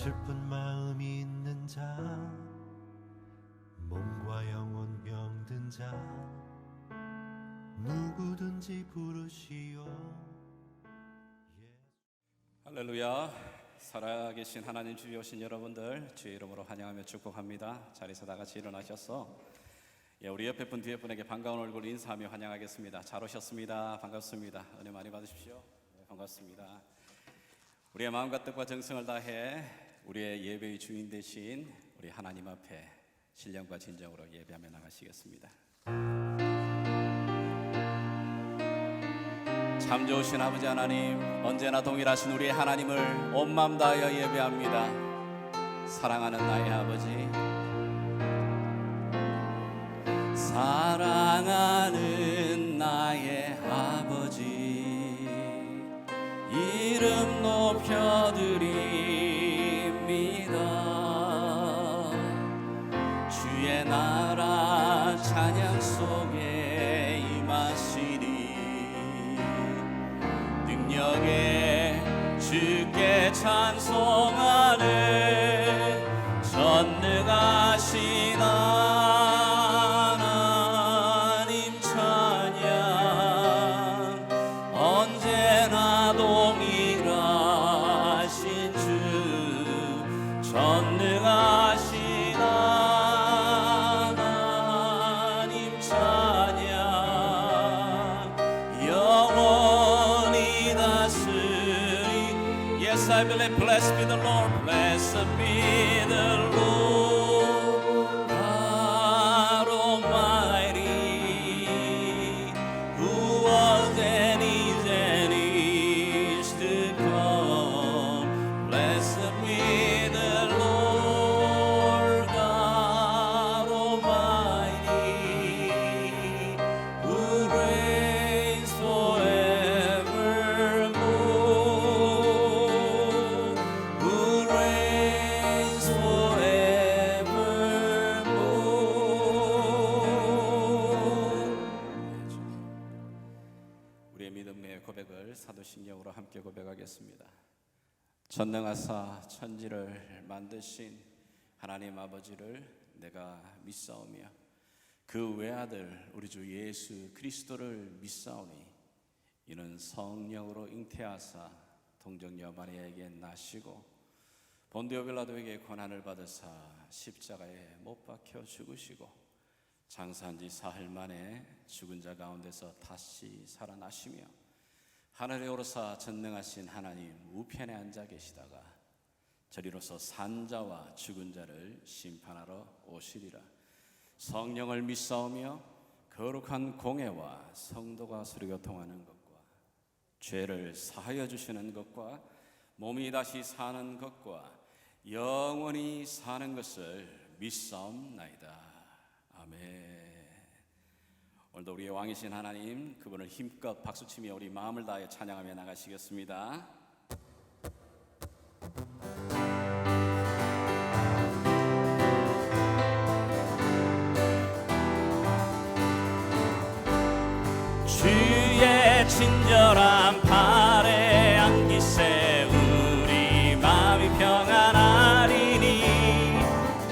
슬픈 마음이 있는 자, 몸과 영혼 병든 자, 누구든지 부르시오. 할렐루야. 살아계신 하나님 주여 오신 여러분들 주의 이름으로 환영하며 축복합니다. 자리에서 다 같이 일어나셔서 우리 옆에 분 뒤에 분에게 반가운 얼굴 인사하며 환영하겠습니다. 잘 오셨습니다. 반갑습니다. 은혜 많이 받으십시오. 반갑습니다. 우리의 마음과 뜻과 정성을 다해 우리의 예배의 주인 되신 우리 하나님 앞에 신령과 진정으로 예배하며 나가시겠습니다. 참 좋으신 아버지 하나님, 언제나 동일하신 우리의 하나님을 온 마음 다하여 예배합니다. 사랑하는 나의 아버지, 사랑하는 나의 아버지, 이름 높여드립니다. 주의 나라 찬양 속에 임하시니 능력에 주께 찬송하네. 전능하신 하나님 찬양, 언제나 동일하신 주, 전능하신 하나님 찬양, 영원히 다스리. Yes, I believe. Blessed be the Lord, blessed be the Lord God Almighty, who was and is to come. Blessed be the Lord God Almighty, who reigns forevermore, who reigns forevermore. 우리의 믿음의 고백을 사도신경으로 함께 고백하겠습니다. 전능하사 천지를 만드신 하나님 아버지를 내가 믿사오며 그 외아들 우리 주 예수 그리스도를 믿사오니 이는 성령으로 잉태하사 동정녀 마리아에게 나시고 본디오 빌라도에게 고난을 받으사 십자가에 못 박혀 죽으시고 장사한 지 사흘 만에 죽은 자 가운데서 다시 살아나시며 하늘에 오르사 전능하신 하나님 우편에 앉아 계시다가 저리로서 산자와 죽은 자를 심판하러 오시리라. 성령을 믿사오며 거룩한 공회와 성도가 서로 교통하는 것과 죄를 사하여 주시는 것과 몸이 다시 사는 것과 영원히 사는 것을 믿사옵나이다. 아멘. 오늘도 우리의 왕이신 하나님, 그분을 힘껏 박수치며 우리 마음을 다해 찬양하며 나가시겠습니다. 주의 친절한 팔에 안기세 우리 마음이 평안하리니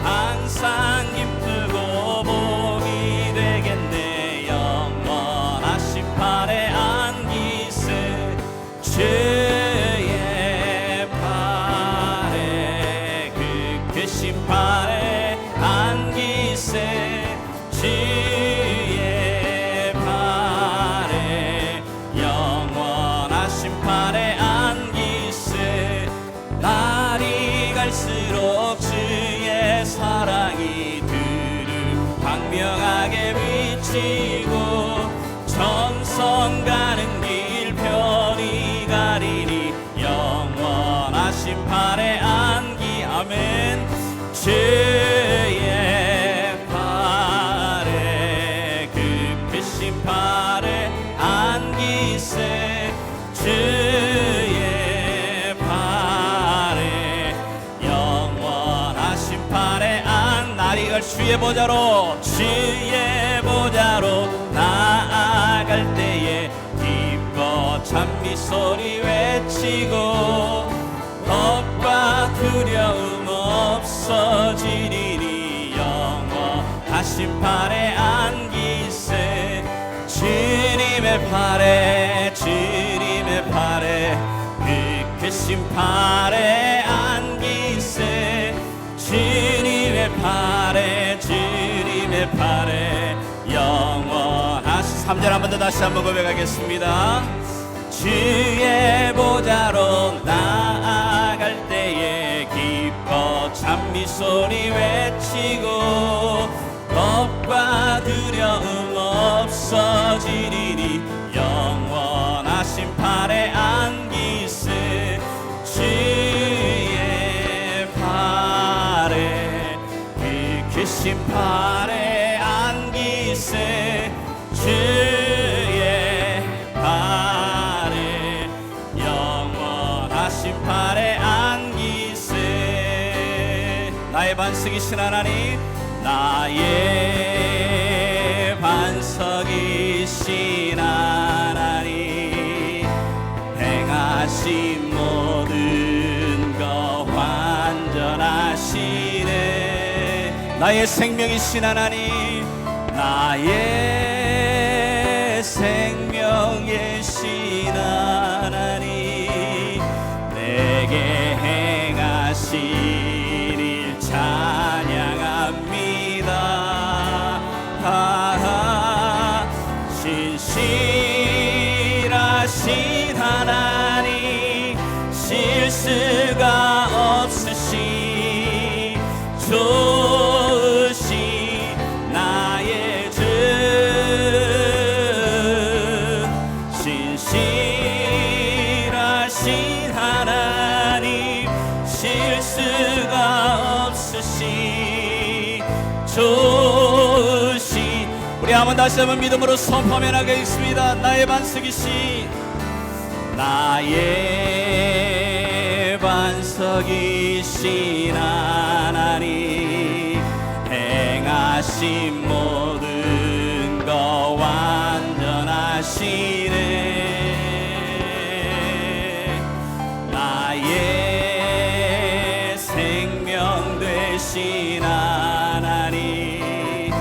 항상 기쁘고 복이 되겠네. 영원하신 팔에 안기세 주의 팔에 그 크신 팔에 안기세 주의 팔에 영원하신 팔에 안기세. 날이 갈수록 주의 사랑이 두루 광명하게 비치고 천성 가는 길 편히 가리니 영원하신 팔에 안기. 아멘. 주의 팔에 그 크신 팔에 안기세 주의 팔에 영원하신 팔에 안. 날이 갈 주의 보좌로 나아갈 때에 기뻐 찬미 소리 외치고 겁과 두려움 영원하신 팔에 안기세 주님의 팔에 주님의 팔에 그 크신 팔에 안기세 주님의 팔에 주님의 팔에 영원하신 3절 한 번 더 다시 한번 고백하겠습니다. 주의 보좌로 나아갈 때에 기뻐 찬미소리 외치고 겁과 두려움 없어지리니 영원하신 팔에 안기세 주의 팔에 그 크신 팔에 안기세 주의 팔에 영원하신 팔에 안기세 나의 반석이신 하나님 나의 반석이신 하나님 행하신 모든 것 완전하시네 나의 생명이신 하나님 나의 생명이신 하나님 내게 행하신 일 찬양합니다. 신실하신 하나님 실수가 없으신 좋으신 나의 주 신실하신 하나님 실수가 없으신 좋으신 우리 한번 다시 한번 믿음으로 선포하며 나가겠습니다. 나의 반석이신 나의 반석이신 하나님 행하신 모든 것 완전하시네 나의 생명 되신 하나님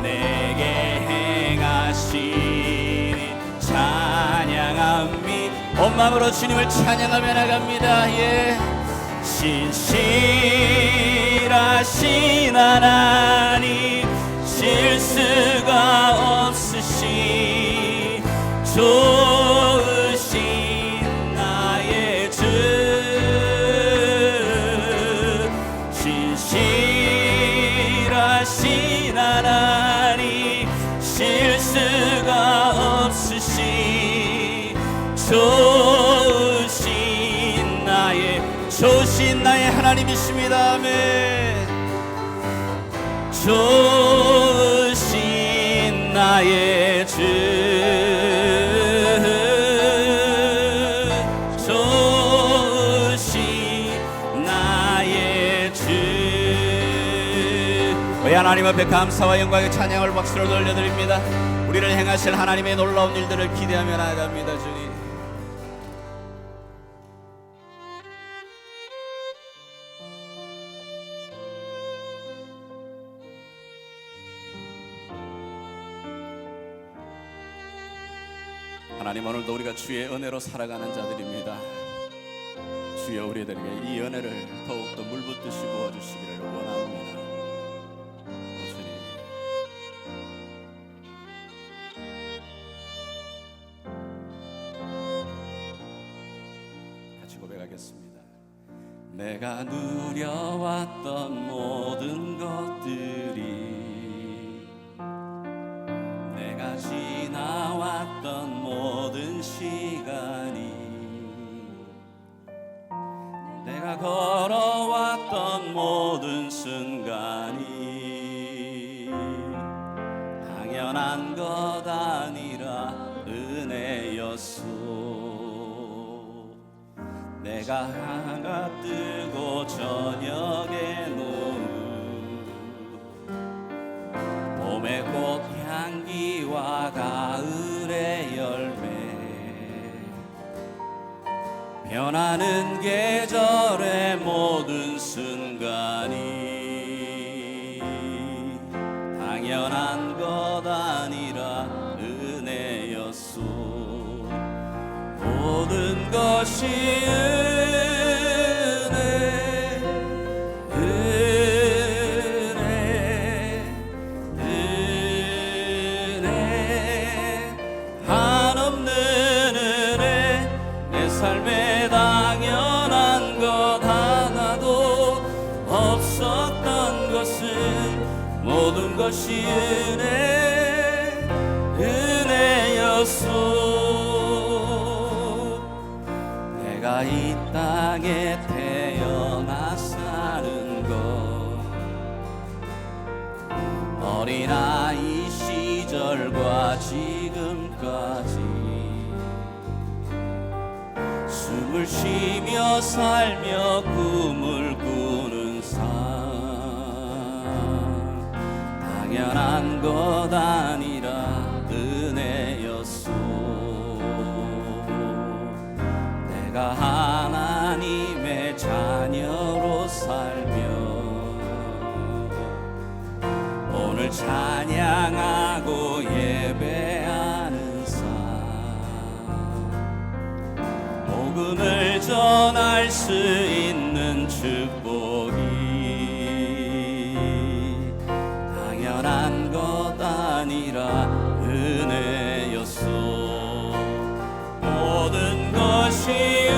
내게 행하신 찬양합니다. 온 마음으로 주님을 찬양하며 나갑니다. 예. 신실하신 하나님 실수가 없으신 좋으신 나의 주 신실하신 하나님 실수가 없으신 좋으신 나의 하나님이십니다. 아멘. 좋으신 나의 주 좋으신 나의 주 왜 하나님 앞에 감사와 영광의 찬양을 박수로 돌려드립니다. 우리를 행하실 하나님의 놀라운 일들을 기대하며 나아갑니다. 주님 하나님 오늘도 우리가 주의 은혜로 살아가는 자들입니다. 주여 우리들에게 이 은혜를 더욱더 물붓듯이 부어주시기를 원합니다. 주님 같이 고백하겠습니다. 내가 누려왔던 모든 것들이 내가 지나왔던 모든 시간이 내가 걸어왔던 모든 순간이 당연한 것 아니라 은혜였소. 내가 하나 뜨고 저녁에 노을 봄의 꽃 향기와 가을의 열매 변하는 계절의 모든 순간이 당연 당연한 것 아니라 은혜였소. 모든 것이 은혜, 한없는 은혜. 내 삶에 당연한 것 하나도 없었던 것은 모든 것이 은혜였소. 내가 이 땅에 태어나 사는 것, 어린아이 시절과 지금까지 숨을 쉬며 살며 꿈을 꾸는 삶, 당연한 것 아니라 은혜였소. 내가 하나님의 자녀로 살며 오늘 찬양하고 예배하는 삶, 복음을 전할 수 있는 축복이 당연한 것 아니라 은혜였소. 모든 것이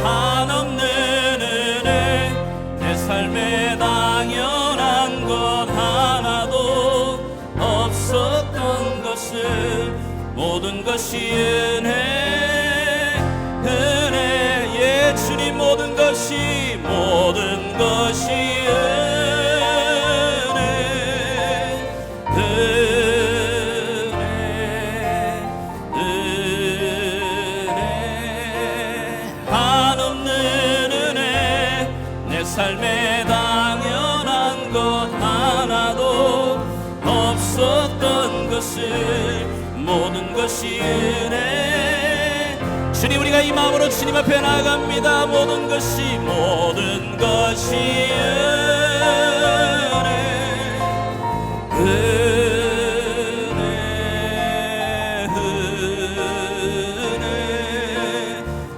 한없는 은혜. 내 삶에 당연한 것 하나도 없었던 것을 모든 것이 은혜. 예, 주님, 모든 것이 한없는 은혜. 내 삶에 당연한 것 하나도 없었던 것을 모든 것이 은혜. 주님, 우리가 이 마음으로 주님 앞에 나아갑니다. 모든 것이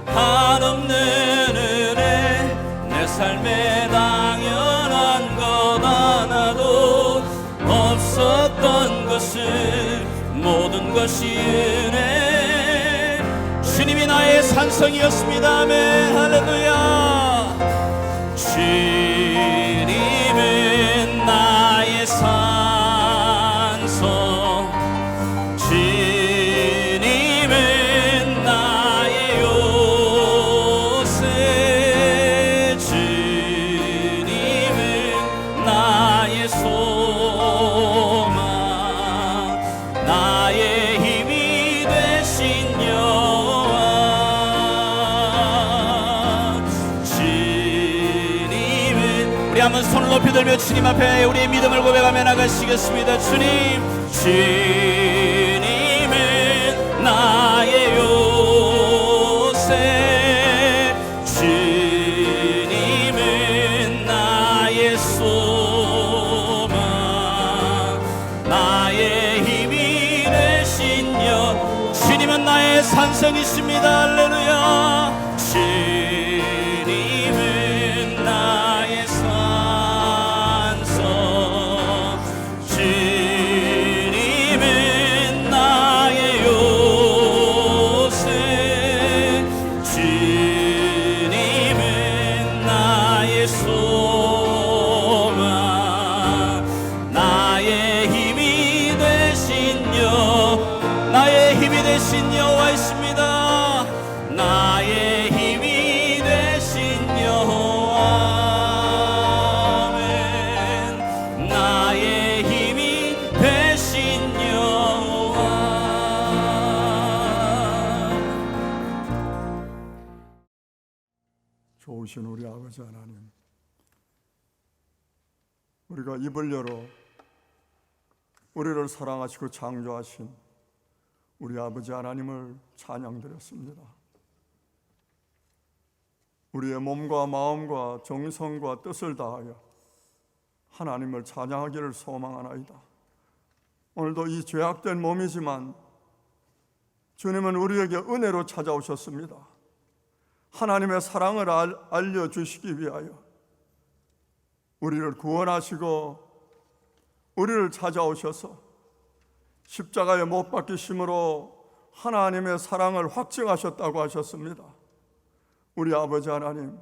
한없는 은혜. 내 삶에 당연한 것 하나도 없었던 것을 모든 것이 은혜. 주님이 나의 산성이었습니다. 아멘. 할렐루야. 주님은 나의 산성, 주님은 나의 요새, 주님은 나의 소망, 나의 힘이 되신 여호와. 주님은, 우리 한번 손을 높이 들며 주님 앞에 우리의 믿음을 고백하며 나가시겠습니다. 주님은 나의 요새, 주님은 나의 소망, 나의 힘이 되신 여. 주님은 나의 산성이십니다. 할렐루야. 주님은 나의 산성, 주님은 나의 요새, 주님은 나의 소망, 나의 힘이 되신 나의 힘이 되신 여호와이십니다. 나의 힘이 되신 여호와. 아멘. 나의 힘이 되신 여호와. 좋으신 우리 아버지 하나님, 우리가 입을 열어 우리를 사랑하시고 창조하신 우리 아버지 하나님을 찬양드렸습니다. 우리의 몸과 마음과 정성과 뜻을 다하여 하나님을 찬양하기를 소망하나이다. 오늘도 이 죄악된 몸이지만 주님은 우리에게 은혜로 찾아오셨습니다. 하나님의 사랑을 알려주시기 위하여 우리를 구원하시고 우리를 찾아오셔서 십자가에 못 박히심으로 하나님의 사랑을 확증하셨다고 하셨습니다. 우리 아버지 하나님,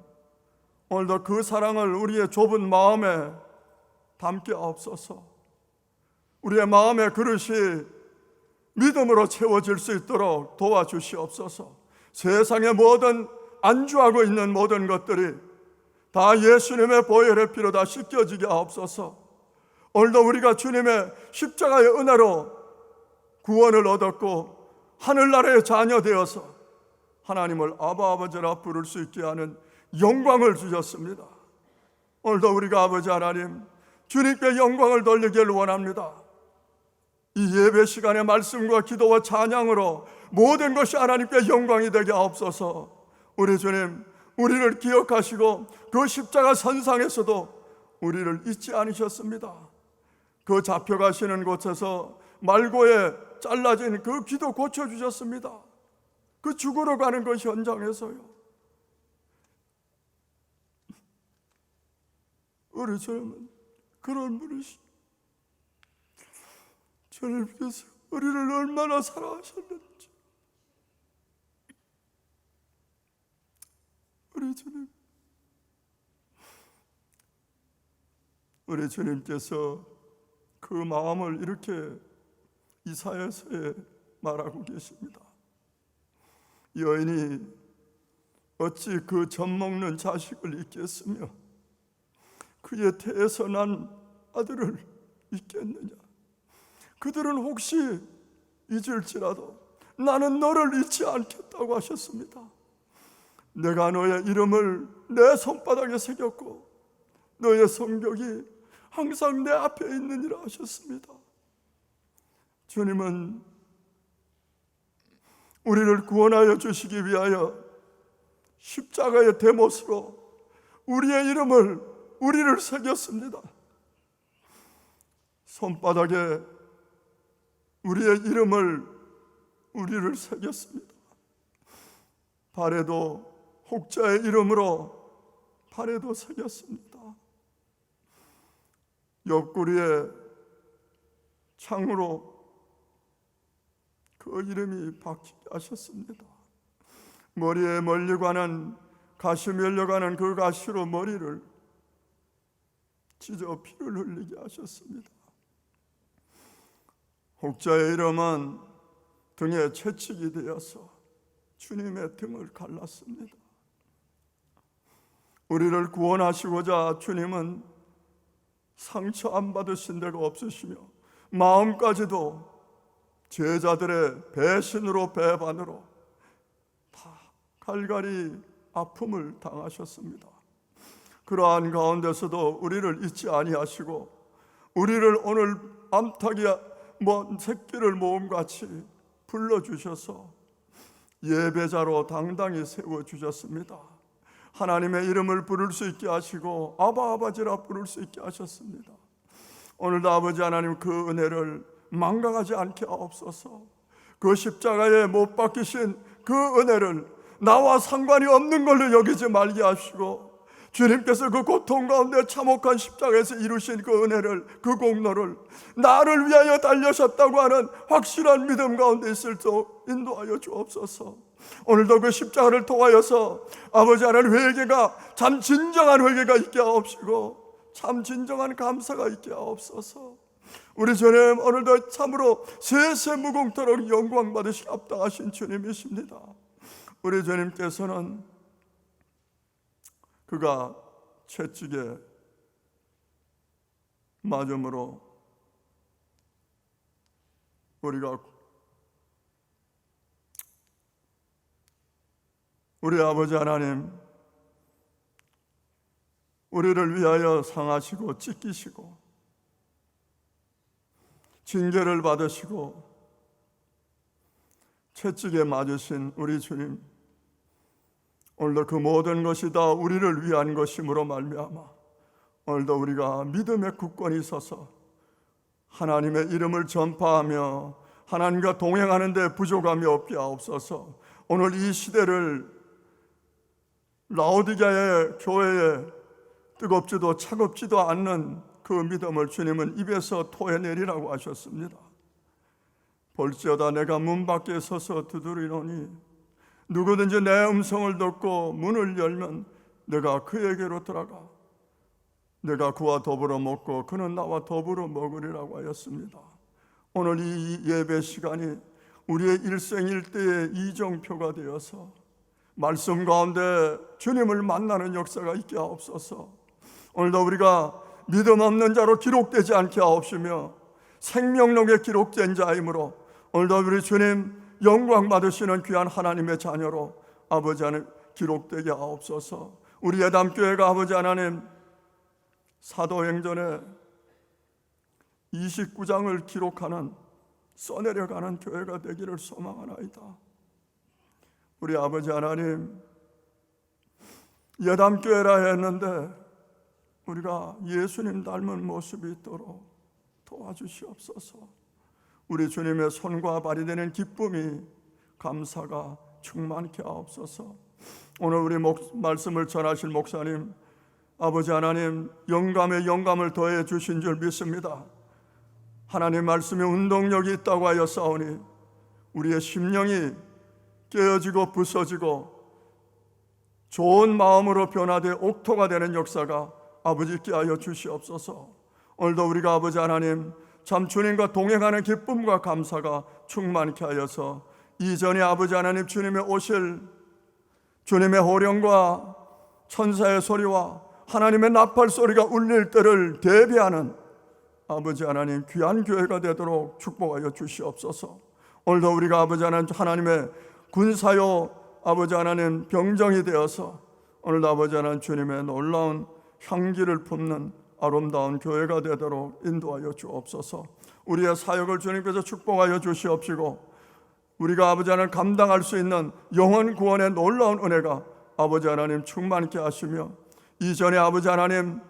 오늘도 그 사랑을 우리의 좁은 마음에 담게 하옵소서. 우리의 마음의 그릇이 믿음으로 채워질 수 있도록 도와주시옵소서. 세상의 모든 안주하고 있는 모든 것들이 다 예수님의 보혈의 피로 다 씻겨지게 하옵소서. 오늘도 우리가 주님의 십자가의 은혜로 구원을 얻었고 하늘나라의 자녀 되어서 하나님을 아바 아버지라 부를 수 있게 하는 영광을 주셨습니다. 오늘도 우리가 아버지 하나님 주님께 영광을 돌리기를 원합니다. 이 예배 시간의 말씀과 기도와 찬양으로 모든 것이 하나님께 영광이 되게 하옵소서. 우리 주님, 우리를 기억하시고 그 십자가 선상에서도 우리를 잊지 않으셨습니다. 그 잡혀가시는 곳에서 말고에 잘라진 그 귀도 고쳐주셨습니다. 그 죽으러 가는 그 현장에서요. 우리 주님은 그런 분이시. 주님께서 우리를 얼마나 사랑하셨는지. 우리 주님께서 그 마음을 이렇게 이사야서에 말하고 계십니다. 여인이 어찌 그 젖먹는 자식을 잊겠으며 그의 태에서 난 아들을 잊겠느냐. 그들은 혹시 잊을지라도 나는 너를 잊지 않겠다고 하셨습니다. 내가 너의 이름을 내 손바닥에 새겼고 너의 성벽이 항상 내 앞에 있느니라 하셨습니다. 주님은 우리를 구원하여 주시기 위하여 십자가의 대못으로 우리의 이름을 우리를 새겼습니다. 손바닥에 우리의 이름을 우리를 새겼습니다. 발에도 혹자의 이름으로 발에도 새겼습니다. 옆구리에 창으로 그 이름이 박히게 하셨습니다. 머리에 멀리가는 가시 밀려가는 그 가시로 머리를 찢어 피를 흘리게 하셨습니다. 혹자의 이름은 등에 채찍이 되어서 주님의 등을 갈랐습니다. 우리를 구원하시고자 주님은 상처 안 받으신 데가 없으시며 마음까지도 제자들의 배신으로 배반으로 다 갈갈이 아픔을 당하셨습니다. 그러한 가운데서도 우리를 잊지 아니하시고 우리를 오늘 암탉이 새끼를 모음같이 불러주셔서 예배자로 당당히 세워주셨습니다. 하나님의 이름을 부를 수 있게 하시고 아바 아버지라 부를 수 있게 하셨습니다. 오늘도 아버지 하나님 그 은혜를 망각하지 않게 하옵소서. 그 십자가에 못 박히신 그 은혜를 나와 상관이 없는 걸로 여기지 말게 하시고 주님께서 그 고통 가운데 참혹한 십자가에서 이루신 그 은혜를, 그 공로를 나를 위하여 달려셨다고 하는 확실한 믿음 가운데 있을 때 인도하여 주옵소서. 오늘도 그 십자가를 통하여서 아버지 하나님 회개가 참 진정한 회개가 있게 하옵시고 참 진정한 감사가 있게 하옵소서. 우리 주님 오늘도 참으로 세세무궁토록 영광 받으시기 합당하신 주님이십니다. 우리 주님께서는 그가 채찍에 맞음으로 우리 아버지 하나님 우리를 위하여 상하시고 찢기시고 징계를 받으시고 채찍에 맞으신 우리 주님, 오늘도 그 모든 것이 다 우리를 위한 것임으로 말미암아 오늘도 우리가 믿음의 굳건히 서서 하나님의 이름을 전파하며 하나님과 동행하는 데 부족함이 없게 하옵소서. 오늘 이 시대를 라오디게아의 교회에 뜨겁지도 차갑지도 않는 그 믿음을 주님은 입에서 토해내리라고 하셨습니다. 볼지어다 내가 문 밖에 서서 두드리노니 누구든지 내 음성을 듣고 문을 열면 내가 그에게로 들어가 내가 그와 더불어 먹고 그는 나와 더불어 먹으리라고 하였습니다. 오늘 이 예배 시간이 우리의 일생일대의 이정표가 되어서 말씀 가운데 주님을 만나는 역사가 있게 하옵소서. 오늘도 우리가 믿음 없는 자로 기록되지 않게 하옵시며 생명록에 기록된 자이므로 오늘도 우리 주님 영광 받으시는 귀한 하나님의 자녀로 아버지 하나님 기록되게 하옵소서. 우리 예담교회가 아버지 하나님 사도행전에 29장을 기록하는 써내려가는 교회가 되기를 소망하나이다. 우리 아버지 하나님 예담교회라 했는데 우리가 예수님 닮은 모습이 있도록 도와주시옵소서. 우리 주님의 손과 발이 되는 기쁨이 감사가 충만케 하옵소서. 오늘 우리 말씀을 전하실 목사님 아버지 하나님 영감에 영감을 더해 주신 줄 믿습니다. 하나님 말씀에 운동력이 있다고 하였사오니 우리의 심령이 깨어지고 부서지고 좋은 마음으로 변화되 옥토가 되는 역사가 아버지께 하여 주시옵소서. 오늘도 우리가 아버지 하나님 참 주님과 동행하는 기쁨과 감사가 충만케 하여서 이전에 아버지 하나님 주님의 오실 주님의 호령과 천사의 소리와 하나님의 나팔 소리가 울릴 때를 대비하는 아버지 하나님 귀한 교회가 되도록 축복하여 주시옵소서. 오늘도 우리가 아버지 하나님의 군사요 아버지 하나님 병정이 되어서 오늘도 아버지 하나님 주님의 놀라운 향기를 품는 아름다운 교회가 되도록 인도하여 주옵소서. 우리의 사역을 주님께서 축복하여 주시옵시고 우리가 아버지 하나님 감당할 수 있는 영혼 구원의 놀라운 은혜가 아버지 하나님 충만케 하시며 이전에 아버지 하나님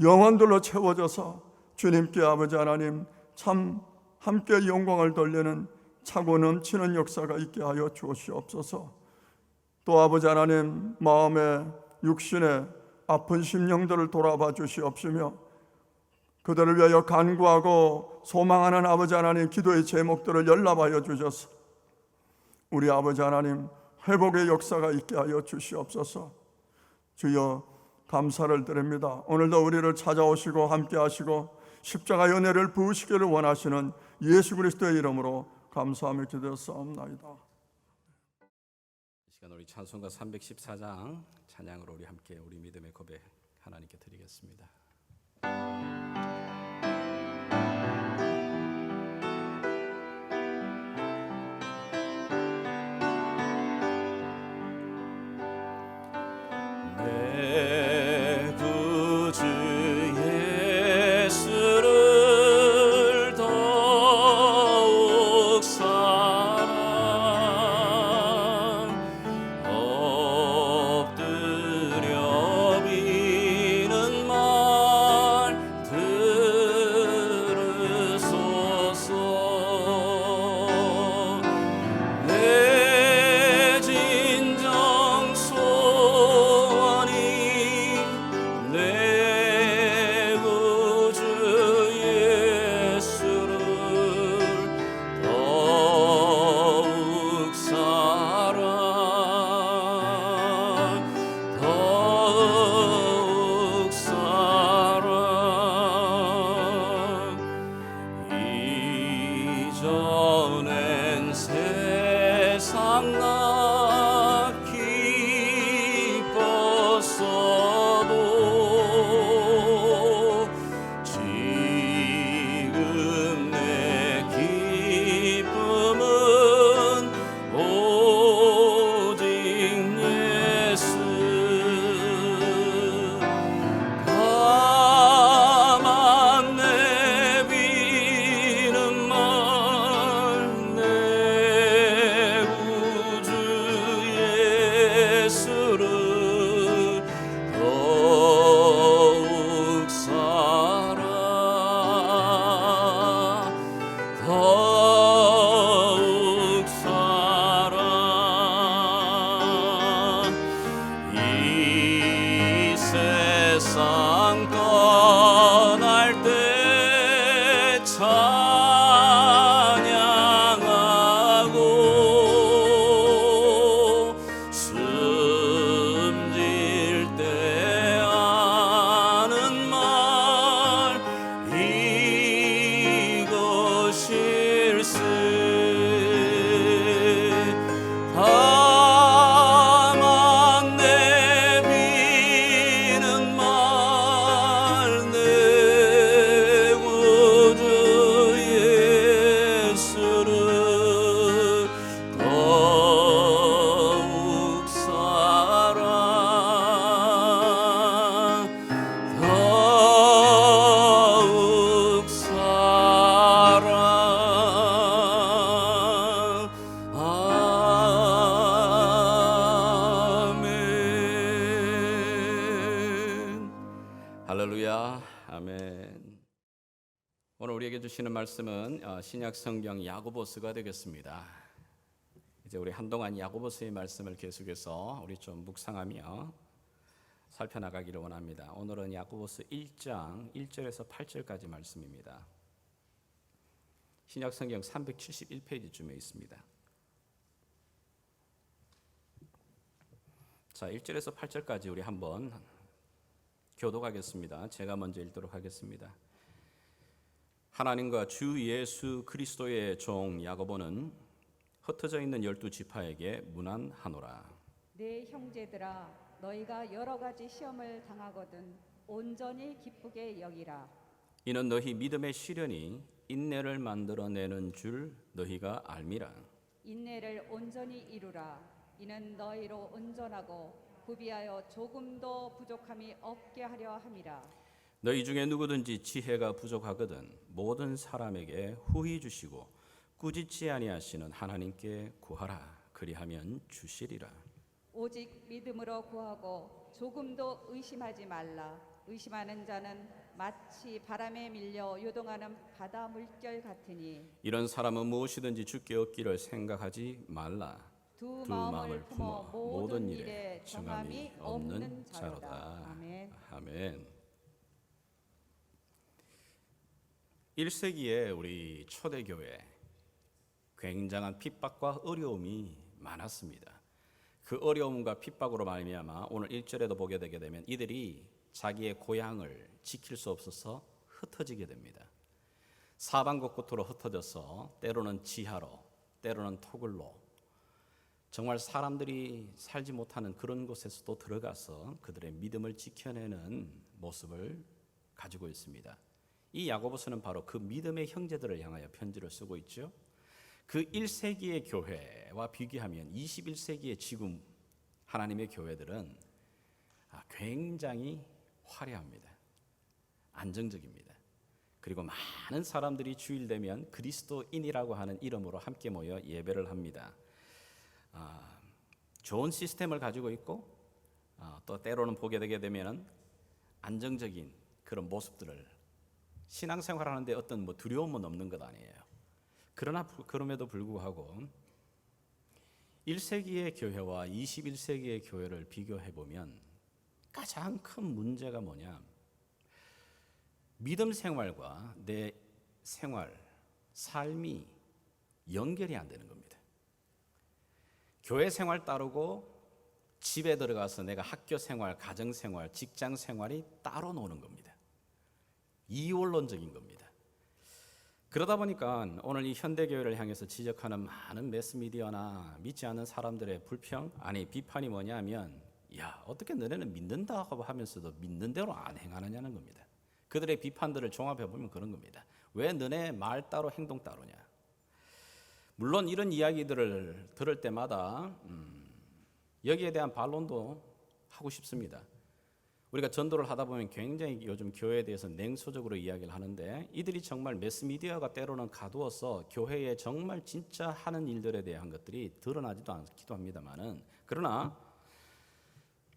영혼들로 채워져서 주님께 아버지 하나님 참 함께 영광을 돌리는 차고 넘치는 역사가 있게 하여 주시옵소서. 또 아버지 하나님 마음의 육신의 아픈 심령들을 돌아봐 주시옵시며 그들을 위하여 간구하고 소망하는 아버지 하나님 기도의 제목들을 연락하여 주셔서 우리 아버지 하나님 회복의 역사가 있게 하여 주시옵소서. 주여 감사를 드립니다. 오늘도 우리를 찾아오시고 함께 하시고 십자가 연회를 부으시기를 원하시는 예수 그리스도의 이름으로 감사하며 기도하옵나이다. 이 시간 우리 찬송가 314장 찬양으로 우리 함께 우리 믿음의 고백 하나님께 드리겠습니다. 내 구주 예수를 더욱 사랑 엎드려 비는 말 오늘 우리에게 주시는 말씀은 신약 성경 야고보서가 되겠습니다. 이제 우리 한동안 야고보서의 말씀을 계속해서 우리 좀 묵상하며 살펴나가기를 원합니다. 오늘은 야고보서 1장 1절에서 8절까지 말씀입니다. 신약 성경 371페이지쯤에 있습니다. 자, 1절에서 8절까지 우리 한번 교독하겠습니다. 제가 먼저 읽도록 하겠습니다. 하나님과 주 예수 그리스도의 종 야고보는 흩어져 있는 12지파에게 문안하노라. 내 형제들아, 너희가 여러 가지 시험을 당하거든 온전히 기쁘게 여기라. 이는 너희 믿음의 시련이 인내를 만들어내는 줄 너희가 알미라. 인내를 온전히 이루라. 이는 너희로 온전하고 구비하여 조금도 부족함이 없게 하려 함이라. 너희 중에 누구든지 지혜가 부족하거든 모든 사람에게 후히 주시고 꾸짖지 아니하시는 하나님께 구하라. 그리하면 주시리라. 오직 믿음으로 구하고 조금도 의심하지 말라. 의심하는 자는 마치 바람에 밀려 요동하는 바다 물결 같으니 이런 사람은 무엇이든지 주께 얻기를 생각하지 말라. 두 두 마음을 품어 모든 일에 정함이 없는 자로다. 아멘. 아멘. 1세기에 우리 초대교회 굉장한 핍박과 어려움이 많았습니다. 그 어려움과 핍박으로 말미암아 오늘 1절에도 보게 되게 되면 이들이 자기의 고향을 지킬 수 없어서 흩어지게 됩니다. 사방 곳곳으로 흩어져서 때로는 지하로, 때로는 토굴로, 정말 사람들이 살지 못하는 그런 곳에서도 들어가서 그들의 믿음을 지켜내는 모습을 가지고 있습니다. 이 야고보서는 바로 그 믿음의 형제들을 향하여 편지를 쓰고 있죠. 그 1세기의 교회와 비교하면 21세기의 지금 하나님의 교회들은 굉장히 화려합니다. 안정적입니다. 그리고 많은 사람들이 주일 되면 그리스도인이라고 하는 이름으로 함께 모여 예배를 합니다. 좋은 시스템을 가지고 있고 또 때로는 보게 되게 되면 안정적인 그런 모습들을 신앙생활하는데 어떤 두려움은 없는 것 아니에요. 그러나 그럼에도 불구하고 1세기의 교회와 21세기의 교회를 비교해 보면 가장 큰 문제가 뭐냐? 믿음 생활과 내 생활, 삶이 연결이 안 되는 겁니다. 교회 생활 따르고 집에 들어가서 내가 학교 생활, 가정 생활, 직장 생활이 따로 노는 겁니다. 이원론적인 겁니다. 그러다 보니까 오늘 이 현대교회를 향해서 지적하는 많은 매스미디어나 믿지 않는 사람들의 비판이 뭐냐면, 야, 어떻게 너네는 믿는다고 하면서도 믿는 대로 안 행하느냐는 겁니다. 그들의 비판들을 종합해 보면 그런 겁니다. 왜 너네 말 따로 행동 따로냐? 물론 이런 이야기들을 들을 때마다 여기에 대한 반론도 하고 싶습니다. 우리가 전도를 하다 보면 굉장히 요즘 교회에 대해서 냉소적으로 이야기를 하는데 이들이 정말 매스미디어가 때로는 가두어서 교회에 정말 진짜 하는 일들에 대한 것들이 드러나지도 않기도 합니다만은, 그러나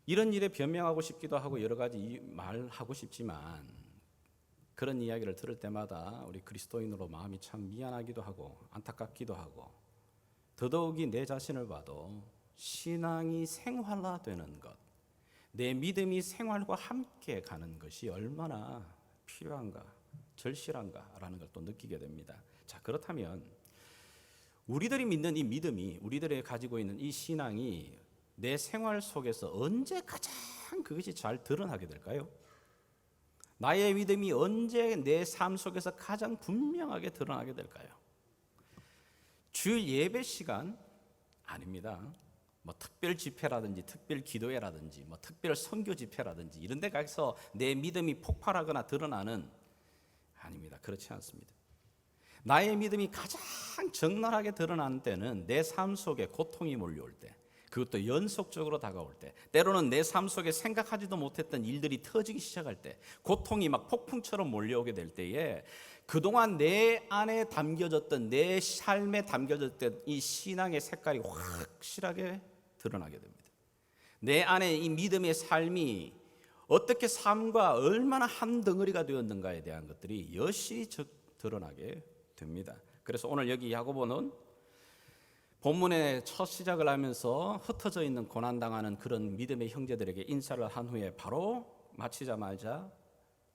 이런 일에 변명하고 싶기도 하고 여러 가지 말하고 싶지만 그런 이야기를 들을 때마다 우리 그리스도인으로 마음이 참 미안하기도 하고 안타깝기도 하고, 더더욱이 내 자신을 봐도 신앙이 생활화되는 것, 내 믿음이 생활과 함께 가는 것이 얼마나 필요한가, 절실한가라는 걸 또 느끼게 됩니다. 자, 그렇다면 우리들이 믿는 이 믿음이, 우리들이 가지고 있는 이 신앙이 내 생활 속에서 언제 가장 그것이 잘 드러나게 될까요? 나의 믿음이 언제 내 삶 속에서 가장 분명하게 드러나게 될까요? 주일 예배 시간 아닙니다. 특별 집회라든지 특별 기도회라든지 특별 선교 집회라든지 이런 데 가서 내 믿음이 폭발하거나 드러나는, 아닙니다. 그렇지 않습니다. 나의 믿음이 가장 적나라하게 드러나는 때는 내 삶 속에 고통이 몰려올 때, 그것도 연속적으로 다가올 때, 때로는 내 삶 속에 생각하지도 못했던 일들이 터지기 시작할 때, 고통이 막 폭풍처럼 몰려오게 될 때에 그동안 내 안에 담겨졌던, 내 삶에 담겨졌던 이 신앙의 색깔이 확실하게 드러나게 됩니다. 내 안에 이 믿음의 삶이 어떻게 삶과 얼마나 한 덩어리가 되었는가에 대한 것들이 여실히 드러나게 됩니다. 그래서 오늘 여기 야고보는 본문의 첫 시작을 하면서 흩어져 있는 고난당하는 그런 믿음의 형제들에게 인사를 한 후에 바로 마치자마자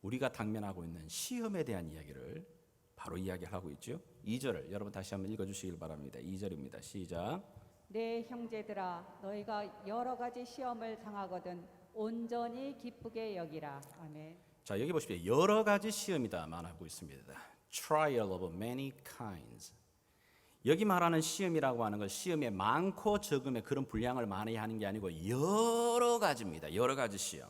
우리가 당면하고 있는 시험에 대한 이야기를 바로 이야기를 하고 있죠. 2절을 여러분 다시 한번 읽어주시길 바랍니다. 2절입니다. 시작. 내 형제들아 너희가 여러 가지 시험을 당하거든 온전히 기쁘게 여기라. 아멘. 자, 여기 보십시오. 여러 가지 시험이다 말하고 있습니다. Trial of many kinds. 여기 말하는 시험이라고 하는 건 시험의 많고 적음의 그런 분량을 많이 하는 게 아니고 여러 가지입니다. 여러 가지 시험.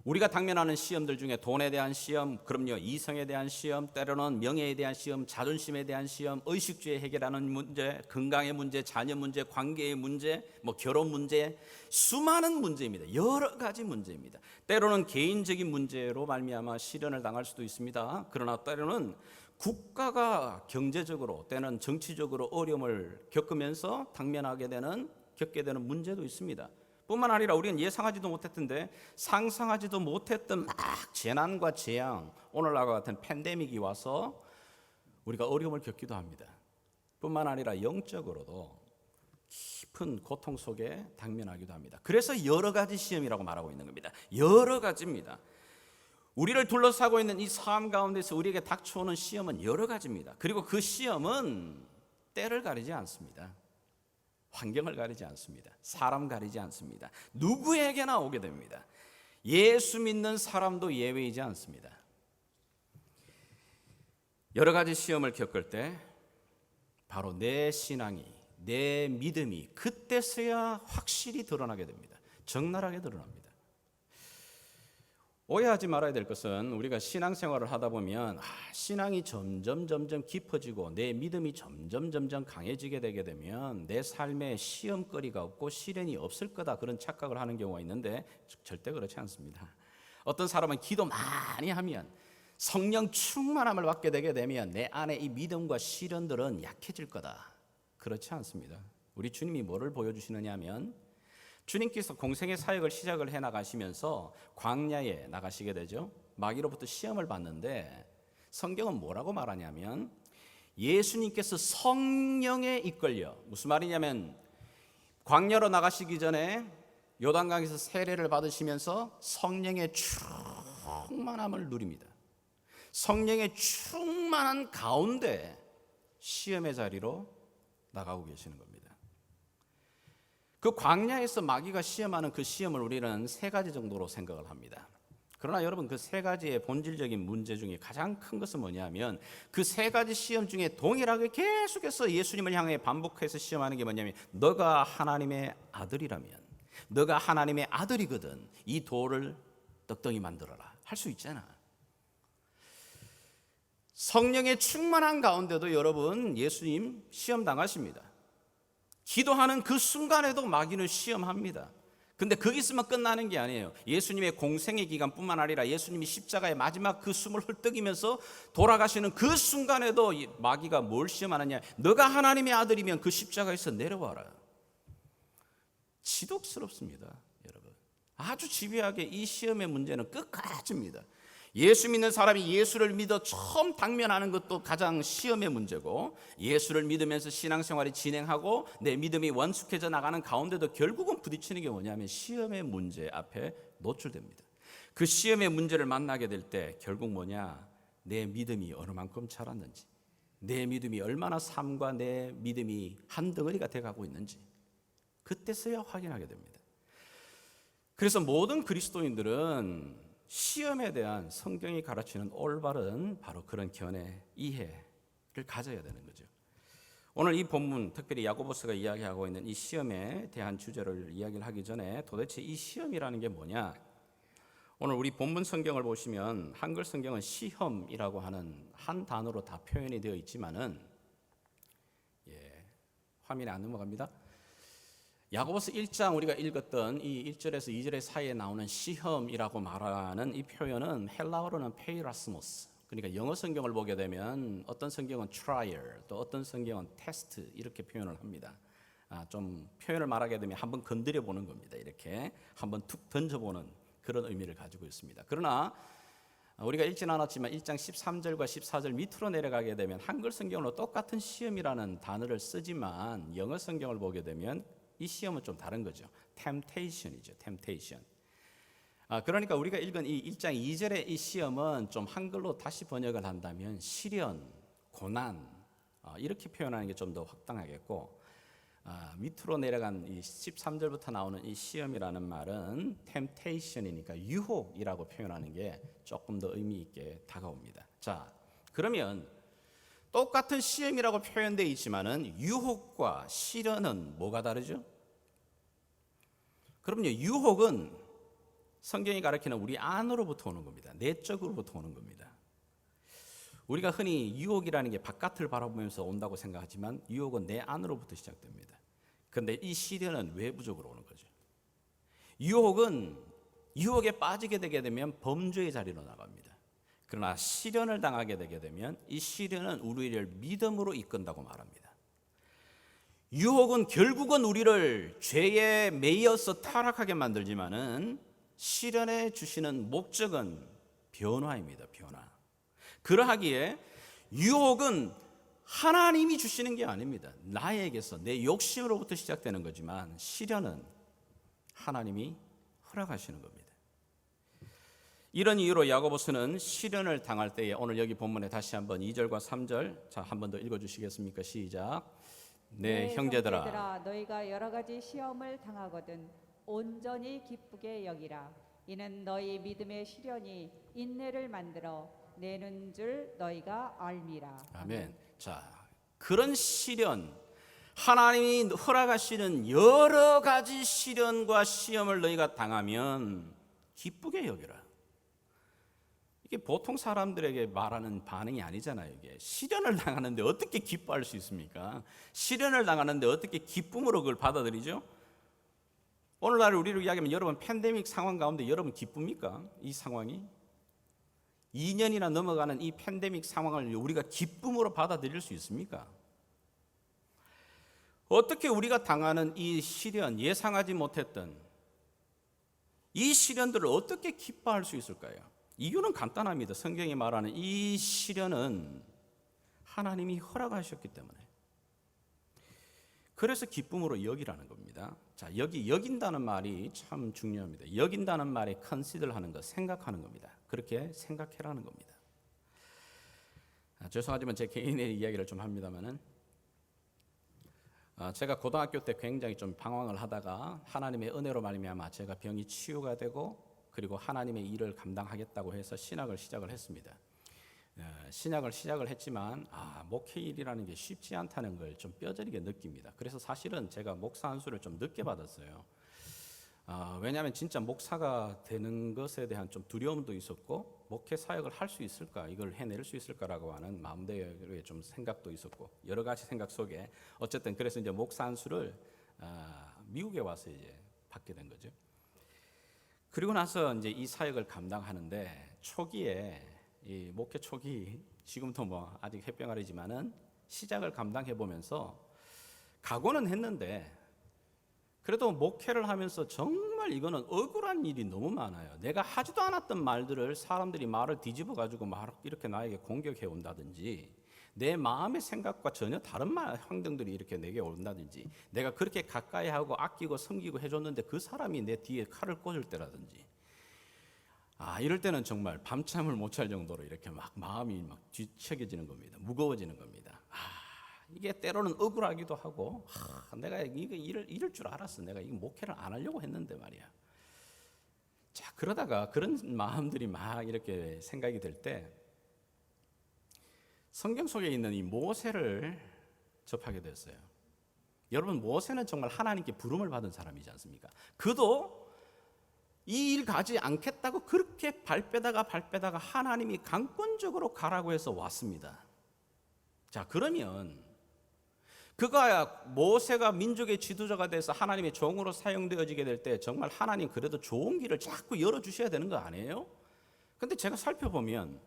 우리가 당면하는 시험들 중에 돈에 대한 시험, 그럼요, 이성에 대한 시험, 때로는 명예에 대한 시험, 자존심에 대한 시험, 의식주에 해결하는 문제, 건강의 문제, 자녀 문제, 관계의 문제, 결혼 문제, 수많은 문제입니다. 여러 가지 문제입니다. 때로는 개인적인 문제로 말미암아 시련을 당할 수도 있습니다. 그러나 때로는 국가가 경제적으로 때는 정치적으로 어려움을 겪으면서 겪게 되는 문제도 있습니다. 뿐만 아니라 우리는 예상하지도 못했던데 상상하지도 못했던 막 재난과 재앙, 오늘날과 같은 팬데믹이 와서 우리가 어려움을 겪기도 합니다. 뿐만 아니라 영적으로도 깊은 고통 속에 당면하기도 합니다. 그래서 여러 가지 시험이라고 말하고 있는 겁니다. 여러 가지입니다. 우리를 둘러싸고 있는 이 삶 가운데서 우리에게 닥쳐오는 시험은 여러 가지입니다. 그리고 그 시험은 때를 가리지 않습니다. 환경을 가리지 않습니다. 사람 가리지 않습니다. 누구에게나 오게 됩니다. 예수 믿는 사람도 예외이지 않습니다. 여러 가지 시험을 겪을 때 바로 내 신앙이, 내 믿음이 그때서야 확실히 드러나게 됩니다. 적나라하게 드러납니다. 오해하지 말아야 될 것은 우리가 신앙생활을 하다 보면 신앙이 점점 깊어지고 내 믿음이 점점 강해지게 되게 되면 내 삶에 시험거리가 없고 시련이 없을 거다 그런 착각을 하는 경우가 있는데 절대 그렇지 않습니다. 어떤 사람은 기도 많이 하면 성령 충만함을 받게 되게 되면 내 안에 이 믿음과 시련들은 약해질 거다. 그렇지 않습니다. 우리 주님이 뭐를 보여주시느냐 하면 주님께서 공생의 사역을 시작을 해나가시면서 광야에 나가시게 되죠. 마귀로부터 시험을 받는데 성경은 뭐라고 말하냐면 예수님께서 성령에 이끌려, 무슨 말이냐면 광야로 나가시기 전에 요단강에서 세례를 받으시면서 성령의 충만함을 누립니다. 성령의 충만한 가운데 시험의 자리로 나가고 계시는 겁니다. 그 광야에서 마귀가 시험하는 그 시험을 우리는 세 가지 정도로 생각을 합니다. 그러나 여러분 그 세 가지의 본질적인 문제 중에 가장 큰 것은 뭐냐면 그 세 가지 시험 중에 동일하게 계속해서 예수님을 향해 반복해서 시험하는 게 뭐냐면 너가 하나님의 아들이라면, 너가 하나님의 아들이거든 이 돌을 떡덩이 만들어라 할 수 있잖아. 성령의 충만한 가운데도 여러분 예수님 시험 당하십니다. 기도하는 그 순간에도 마귀는 시험합니다. 근데 거기서만 끝나는 게 아니에요. 예수님의 공생의 기간뿐만 아니라 예수님이 십자가의 마지막 그 숨을 헐떡이면서 돌아가시는 그 순간에도 마귀가 뭘 시험하느냐, 너가 하나님의 아들이면 그 십자가에서 내려와라. 지독스럽습니다, 여러분. 아주 집요하게 이 시험의 문제는 끝까지입니다. 예수 믿는 사람이 예수를 믿어 처음 당면하는 것도 가장 시험의 문제고, 예수를 믿으면서 신앙생활이 진행하고 내 믿음이 원숙해져 나가는 가운데도 결국은 부딪히는 게 뭐냐면 시험의 문제 앞에 노출됩니다. 그 시험의 문제를 만나게 될 때 결국 뭐냐, 내 믿음이 어느 만큼 자랐는지, 내 믿음이 얼마나 삶과 내 믿음이 한 덩어리가 돼가고 있는지 그때서야 확인하게 됩니다. 그래서 모든 그리스도인들은 시험에 대한 성경이 가르치는 올바른 바로 그런 견해, 이해를 가져야 되는 거죠. 오늘 이 본문, 특별히 야고보서가 이야기하고 있는 이 시험에 대한 주제를 이야기를 하기 전에 도대체 이 시험이라는 게 뭐냐? 오늘 우리 본문 성경을 보시면 한글 성경은 시험이라고 하는 한 단어로 다 표현이 되어 있지만은 화면에 안 넘어갑니다. 야고보서 1장 우리가 읽었던 이 1절에서 2절의 사이에 나오는 시험이라고 말하는 이 표현은 헬라어로는 페이라스모스, 그러니까 영어 성경을 보게 되면 어떤 성경은 trial, 또 어떤 성경은 test 이렇게 표현을 합니다. 좀 표현을 말하게 되면 한번 건드려 보는 겁니다. 이렇게 한번 툭 던져보는 그런 의미를 가지고 있습니다. 그러나 우리가 읽진 않았지만 1장 13절과 14절 밑으로 내려가게 되면 한글 성경으로 똑같은 시험이라는 단어를 쓰지만 영어 성경을 보게 되면 이 시험은 좀 다른 거죠. temptation이죠. temptation. 그러니까 우리가 읽은 이 1장 2절의 이 시험은 좀 한글로 다시 번역을 한다면 시련, 고난 이렇게 표현하는 게 좀 더 확당하겠고, 밑으로 내려간 이 13절부터 나오는 이 시험이라는 말은 temptation이니까 유혹이라고 표현하는 게 조금 더 의미 있게 다가옵니다. 자, 그러면 똑같은 시험이라고 표현되어 있지만은 유혹과 시련은 뭐가 다르죠? 그럼요, 유혹은 성경이 가르치는 우리 안으로부터 오는 겁니다. 내적으로부터 오는 겁니다. 우리가 흔히 유혹이라는 게 바깥을 바라보면서 온다고 생각하지만 유혹은 내 안으로부터 시작됩니다. 그런데 이 시련은 외부적으로 오는 거죠. 유혹은 유혹에 빠지게 되게 되면 범죄의 자리로 나갑니다. 그러나 시련을 당하게 되게 되면 이 시련은 우리를 믿음으로 이끈다고 말합니다. 유혹은 결국은 우리를 죄에 매여서 타락하게 만들지만은 시련에 주시는 목적은 변화입니다. 변화. 그러하기에 유혹은 하나님이 주시는 게 아닙니다. 나에게서 내 욕심으로부터 시작되는 거지만 시련은 하나님이 허락하시는 겁니다. 이런 이유로 야고보서는 시련을 당할 때에 오늘 여기 본문에 다시 한번 2절과 3절 자, 한 번 더 읽어주시겠습니까? 시작. 네, 형제들아 너희가 여러 가지 시험을 당하거든 온전히 기쁘게 여기라. 이는 너희 믿음의 시련이 인내를 만들어 내는 줄 너희가 알미라. 아멘. 자, 그런 시련, 하나님이 허락하시는 여러 가지 시련과 시험을 너희가 당하면 기쁘게 여기라. 이게 보통 사람들에게 말하는 반응이 아니잖아요. 이게 시련을 당하는데 어떻게 기뻐할 수 있습니까? 시련을 당하는데 어떻게 기쁨으로 그걸 받아들이죠? 오늘날 우리로 이야기하면 여러분 팬데믹 상황 가운데 여러분 기쁩니까? 이 상황이 2년이나 넘어가는 이 팬데믹 상황을 우리가 기쁨으로 받아들일 수 있습니까? 어떻게 우리가 당하는 이 시련, 예상하지 못했던 이 시련들을 어떻게 기뻐할 수 있을까요? 이유는 간단합니다. 성경이 말하는 이 시련은 하나님이 허락하셨기 때문에. 그래서 기쁨으로 여기라는 겁니다. 자, 여기 여긴다는 말이 참 중요합니다. 여긴다는 말이 consider 하는 것, 생각하는 겁니다. 그렇게 생각해라는 겁니다. 죄송하지만 제 개인의 이야기를 좀 합니다만은 제가 고등학교 때 굉장히 좀 방황을 하다가 하나님의 은혜로 말미암아 제가 병이 치유가 되고 그리고 하나님의 일을 감당하겠다고 해서 신학을 시작을 했습니다. 신학을 시작을 했지만 목회 일이라는 게 쉽지 않다는 걸 좀 뼈저리게 느낍니다. 그래서 사실은 제가 목사 안수를 좀 늦게 받았어요. 왜냐하면 진짜 목사가 되는 것에 대한 좀 두려움도 있었고 목회 사역을 할 수 있을까, 이걸 해낼 수 있을까라고 하는 마음대로의 좀 생각도 있었고 여러 가지 생각 속에 어쨌든 그래서 이제 목사 안수를 미국에 와서 이제 받게 된 거죠. 그리고 나서 이제 이 사역을 감당하는데 초기에 이 목회 초기 지금도 뭐 아직 햇병아리지만은 시작을 감당해 보면서 각오는 했는데 그래도 목회를 하면서 정말 이거는 억울한 일이 너무 많아요. 내가 하지도 않았던 말들을 사람들이 말을 뒤집어 가지고 막 이렇게 나에게 공격해 온다든지 내 마음의 생각과 전혀 다른 행동들이 이렇게 내게 온다든지 내가 그렇게 가까이 하고 아끼고 섬기고 해줬는데 그 사람이 내 뒤에 칼을 꽂을 때라든지 이럴 때는 정말 밤잠을 못 잘 정도로 이렇게 막 마음이 막 뒤척여지는 겁니다. 무거워지는 겁니다. 이게 때로는 억울하기도 하고 내가 이거 이럴 줄 알았어. 내가 이 목회를 안 하려고 했는데 말이야. 자, 그러다가 그런 마음들이 막 이렇게 생각이 될 때 성경 속에 있는 이 모세를 접하게 됐어요. 여러분 모세는 정말 하나님께 부름을 받은 사람이지 않습니까? 그도 이 일 가지 않겠다고 그렇게 발 빼다가 하나님이 강권적으로 가라고 해서 왔습니다. 자, 그러면 그가 모세가 민족의 지도자가 돼서 하나님의 종으로 사용되어지게 될 때 정말 하나님 그래도 좋은 길을 자꾸 열어주셔야 되는 거 아니에요? 근데 제가 살펴보면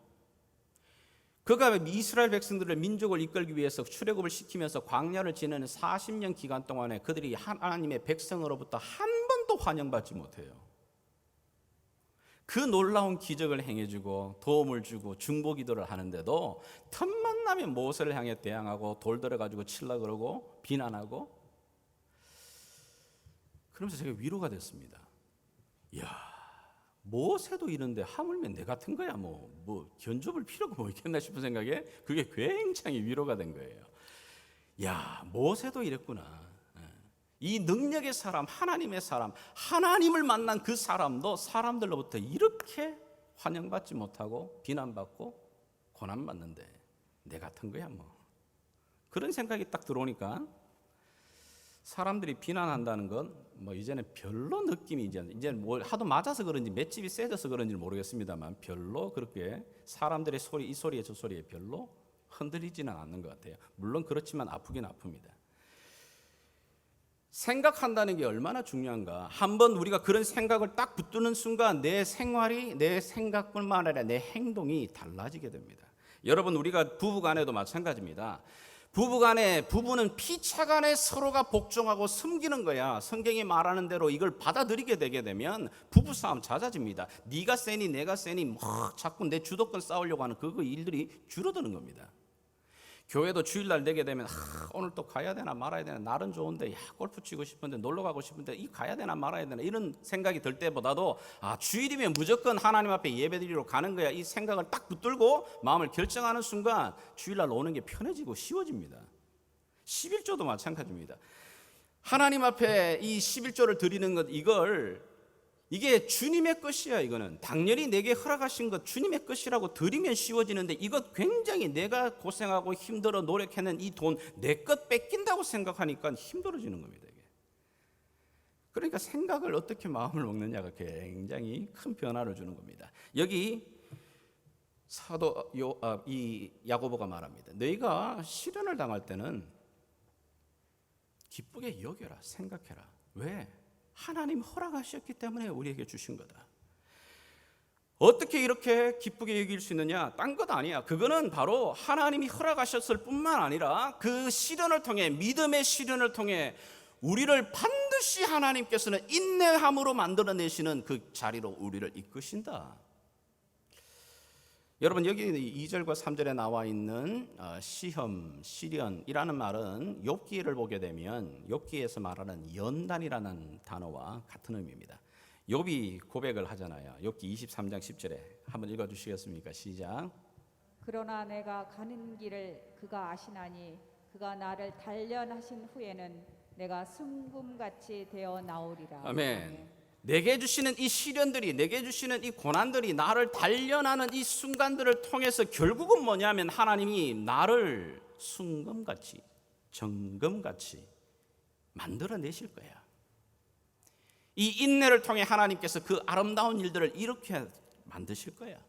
그가 이스라엘 백성들의 민족을 이끌기 위해서 출애굽을 시키면서 광야를 지내는 40년 기간 동안에 그들이 하나님의 백성으로부터 한 번도 환영받지 못해요. 그 놀라운 기적을 행해주고 도움을 주고 중보기도를 하는데도 틈만 나면 모세를 향해 대항하고 돌 들어가지고 칠라 그러고 비난하고, 그러면서 제가 위로가 됐습니다. 이야, 모세도 이런데 하물며 내 같은 거야 뭐 견좁을 필요가 뭐 있겠나 싶은 생각에 그게 굉장히 위로가 된 거예요. 야, 모세도 이랬구나. 이 능력의 사람, 하나님의 사람, 하나님을 만난 그 사람도 사람들로부터 이렇게 환영받지 못하고 비난받고 고난받는데 내 같은 거야 뭐. 그런 생각이 딱 들어오니까 사람들이 비난한다는 건 뭐 이제는 별로 느낌이 이제 뭐 하도 맞아서 그런지 맷집이 세져서 그런지 모르겠습니다만 별로 그렇게 사람들의 소리, 이 소리에 저 소리에 별로 흔들리지는 않는 것 같아요. 물론 그렇지만 아프긴 아픕니다. 생각한다는 게 얼마나 중요한가. 한번 우리가 그런 생각을 딱 붙드는 순간 내 생활이, 내 생각뿐만 아니라 내 행동이 달라지게 됩니다. 여러분, 우리가 부부간에도 마찬가지입니다. 부부는 피차간에 서로가 복종하고 섬기는 거야. 성경이 말하는 대로 이걸 받아들이게 되게 되면 부부싸움 잦아집니다. 네가 세니 내가 세니 막 자꾸 내 주도권 싸우려고 하는 그 일들이 줄어드는 겁니다. 교회도 주일날 되게 되면 오늘 또 가야 되나 말아야 되나, 날은 좋은데 골프 치고 싶은데 놀러 가고 싶은데 이 가야 되나 말아야 되나 이런 생각이 들 때보다도 주일이면 무조건 하나님 앞에 예배드리러 가는 거야, 이 생각을 딱 붙들고 마음을 결정하는 순간 주일날 오는 게 편해지고 쉬워집니다. 11조도 마찬가지입니다. 하나님 앞에 이 11조를 드리는 것, 이게 주님의 것이야. 이거는 당연히 내게 허락하신 것 주님의 것이라고 드리면 쉬워지는데, 이것 굉장히 내가 고생하고 힘들어 노력했는 이 돈 내 것 뺏긴다고 생각하니까 힘들어지는 겁니다. 이게. 그러니까 생각을 어떻게 마음을 먹느냐가 굉장히 큰 변화를 주는 겁니다. 여기 사도 이 야고보가 말합니다. 너희가 시련을 당할 때는 기쁘게 여겨라, 생각해라. 왜? 하나님 허락하셨기 때문에 우리에게 주신 거다. 어떻게 이렇게 기쁘게 여길 수 있느냐? 딴 것 아니야. 그거는 바로 하나님이 허락하셨을 뿐만 아니라 그 시련을 통해, 믿음의 시련을 통해 우리를 반드시 하나님께서는 인내함으로 만들어내시는 그 자리로 우리를 이끄신다. 여러분, 여기 2절과 3절에 나와 있는 시험, 시련이라는 말은 욥기를 보게 되면 욥기에서 말하는 연단이라는 단어와 같은 의미입니다. 욥이 고백을 하잖아요. 욥기 23장 10절에 한번 읽어주시겠습니까? 시작. 그러나 내가 가는 길을 그가 아시나니 그가 나를 단련하신 후에는 내가 순금같이 되어 나오리라. 아멘. 내게 주시는 이 시련들이, 내게 주시는 이 고난들이 나를 단련하는 이 순간들을 통해서 결국은 뭐냐면 하나님이 나를 순금같이, 정금같이 만들어내실 거야. 이 인내를 통해 하나님께서 그 아름다운 일들을 이렇게 만드실 거야.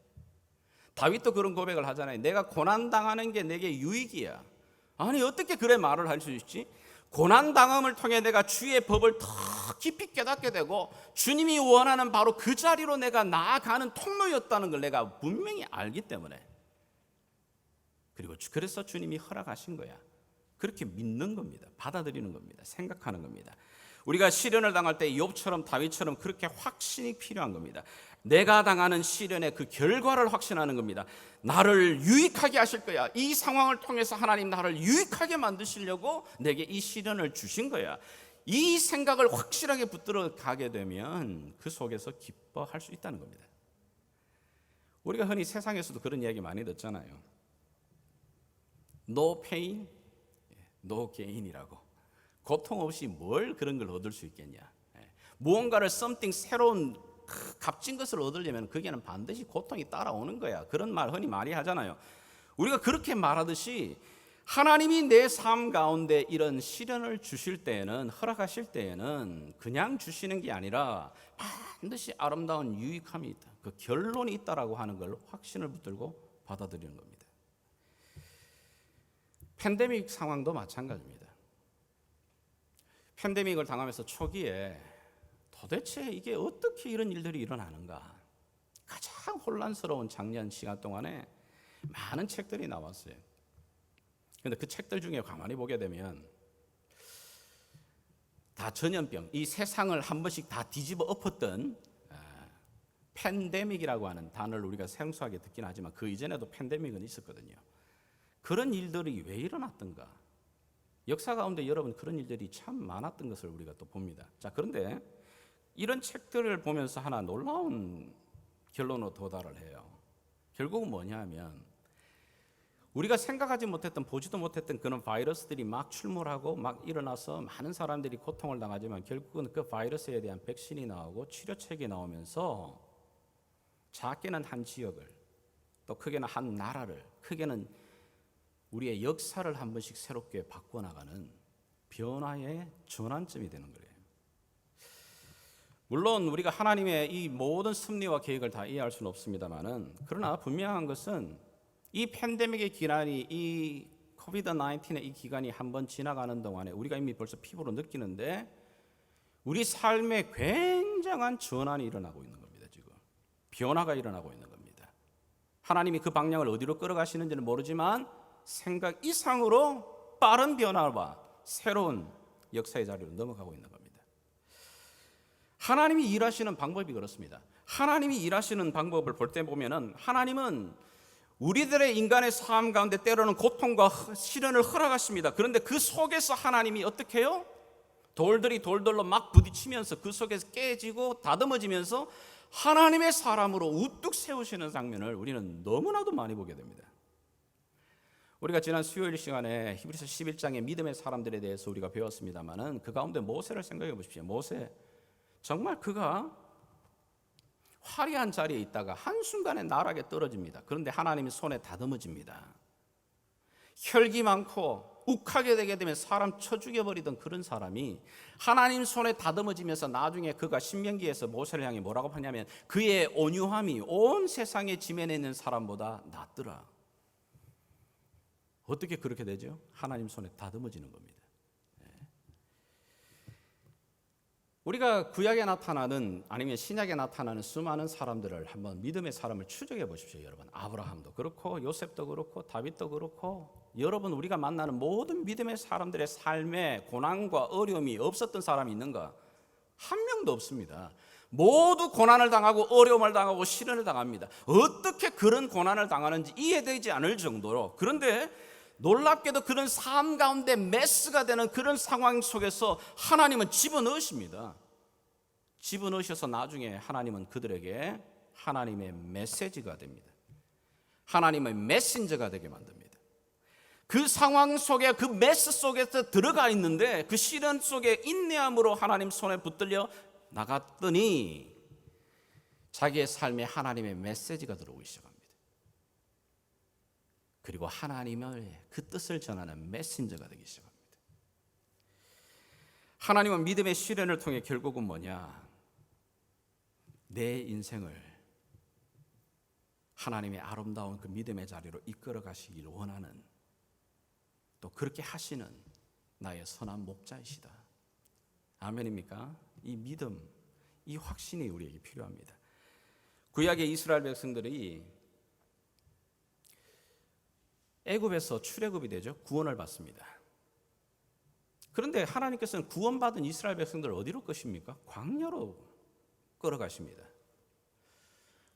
다윗도 그런 고백을 하잖아요. 내가 고난당하는 게 내게 유익이야. 아니, 어떻게 그래 말을 할 수 있지? 고난당함을 통해 내가 주의 법을 더 깊이 깨닫게 되고 주님이 원하는 바로 그 자리로 내가 나아가는 통로였다는 걸 내가 분명히 알기 때문에, 그리고 그래서 주님이 허락하신 거야. 그렇게 믿는 겁니다. 받아들이는 겁니다. 생각하는 겁니다. 우리가 시련을 당할 때 욥처럼 다윗처럼 그렇게 확신이 필요한 겁니다. 내가 당하는 시련의 그 결과를 확신하는 겁니다. 나를 유익하게 하실 거야. 이 상황을 통해서 하나님 나를 유익하게 만드시려고 내게 이 시련을 주신 거야. 이 생각을 확실하게 붙들어 가게 되면 그 속에서 기뻐할 수 있다는 겁니다. 우리가 흔히 세상에서도 그런 이야기 많이 듣잖아요. No pain, no gain이라고. 고통 없이 뭘 그런 걸 얻을 수 있겠냐. 무언가를 something 새로운 값진 것을 얻으려면 거기에는 반드시 고통이 따라오는 거야. 그런 말 흔히 많이 하잖아요. 우리가 그렇게 말하듯이 하나님이 내 삶 가운데 이런 시련을 주실 때에는, 허락하실 때에는 그냥 주시는 게 아니라 반드시 아름다운 유익함이 있다, 그 결론이 있다라고 하는 걸 확신을 붙들고 받아들이는 겁니다. 팬데믹 상황도 마찬가지입니다. 팬데믹을 당하면서 초기에 도대체 이게 어떻게 이런 일들이 일어나는가, 가장 혼란스러운 작년 시간 동안에 많은 책들이 나왔어요. 그런데 그 책들 중에 가만히 보게 되면 다 전염병, 이 세상을 한 번씩 다 뒤집어 엎었던 팬데믹이라고 하는 단어를 우리가 생소하게 듣긴 하지만 그 이전에도 팬데믹은 있었거든요. 그런 일들이 왜 일어났던가? 역사 가운데 여러분 그런 일들이 참 많았던 것을 우리가 또 봅니다. 자, 그런데 이런 책들을 보면서 하나 놀라운 결론으로 도달을 해요. 결국은 뭐냐 하면 우리가 생각하지 못했던 보지도 못했던 그런 바이러스들이 막 출몰하고 막 일어나서 많은 사람들이 고통을 당하지만 결국은 그 바이러스에 대한 백신이 나오고 치료책이 나오면서 작게는 한 지역을 또 크게는 한 나라를 크게는 우리의 역사를 한 번씩 새롭게 바꿔나가는 변화의 전환점이 되는 거예요. 물론 우리가 하나님의 이 모든 섭리와 계획을 다 이해할 수는 없습니다만은 그러나 분명한 것은 이 팬데믹의 기간이 이 코비드-19의 이 기간이 한번 지나가는 동안에 우리가 이미 벌써 피부로 느끼는데 우리 삶에 굉장한 전환이 일어나고 있는 겁니다. 지금 변화가 일어나고 있는 겁니다. 하나님이 그 방향을 어디로 끌어가시는지는 모르지만 생각 이상으로 빠른 변화와 새로운 역사의 자리로 넘어가고 있는 겁니다. 하나님이 일하시는 방법이 그렇습니다. 하나님이 일하시는 방법을 볼 때 보면은 하나님은 우리들의 인간의 삶 가운데 때로는 고통과 시련을 허락하십니다. 그런데 그 속에서 하나님이 어떻게 해요? 돌들이 돌들로 막 부딪히면서 그 속에서 깨지고 다듬어지면서 하나님의 사람으로 우뚝 세우시는 장면을 우리는 너무나도 많이 보게 됩니다. 우리가 지난 수요일 시간에 히브리서 11장의 믿음의 사람들에 대해서 우리가 배웠습니다만은 그 가운데 모세를 생각해 보십시오. 모세 정말 그가 화려한 자리에 있다가 한순간에 나락에 떨어집니다. 그런데 하나님이 손에 다듬어집니다. 혈기 많고 욱하게 되게 되면 사람 쳐 죽여버리던 그런 사람이 하나님 손에 다듬어지면서 나중에 그가 신명기에서 모세를 향해 뭐라고 하냐면 그의 온유함이 온 세상에 지면에 있는 사람보다 낫더라. 어떻게 그렇게 되죠? 하나님 손에 다듬어지는 겁니다. 우리가 구약에 나타나는 아니면 신약에 나타나는 수많은 사람들을 한번 믿음의 사람을 추적해 보십시오. 여러분 아브라함도 그렇고 요셉도 그렇고 다윗도 그렇고 여러분 우리가 만나는 모든 믿음의 사람들의 삶에 고난과 어려움이 없었던 사람이 있는가? 한 명도 없습니다. 모두 고난을 당하고 어려움을 당하고 시련을 당합니다. 어떻게 그런 고난을 당하는지 이해되지 않을 정도로. 그런데 놀랍게도 그런 삶 가운데 메스가 되는 그런 상황 속에서 하나님은 집어넣으십니다. 집어넣으셔서 나중에 하나님은 그들에게 하나님의 메시지가 됩니다. 하나님의 메신저가 되게 만듭니다. 그 상황 속에 그 메스 속에서 들어가 있는데 그 시련 속에 인내함으로 하나님 손에 붙들려 나갔더니 자기의 삶에 하나님의 메시지가 들어오기 시작합니다. 그리고 하나님의 그 뜻을 전하는 메신저가 되기 시작합니다. 하나님은 믿음의 시련을 통해 결국은 뭐냐? 내 인생을 하나님의 아름다운 그 믿음의 자리로 이끌어 가시길 원하는 또 그렇게 하시는 나의 선한 목자이시다. 아멘입니까? 이 믿음, 이 확신이 우리에게 필요합니다. 구약의 이스라엘 백성들이 애굽에서 출애굽이 되죠. 구원을 받습니다. 그런데 하나님께서는 구원받은 이스라엘 백성들을 어디로 끄십니까? 광야로 끌어가십니다.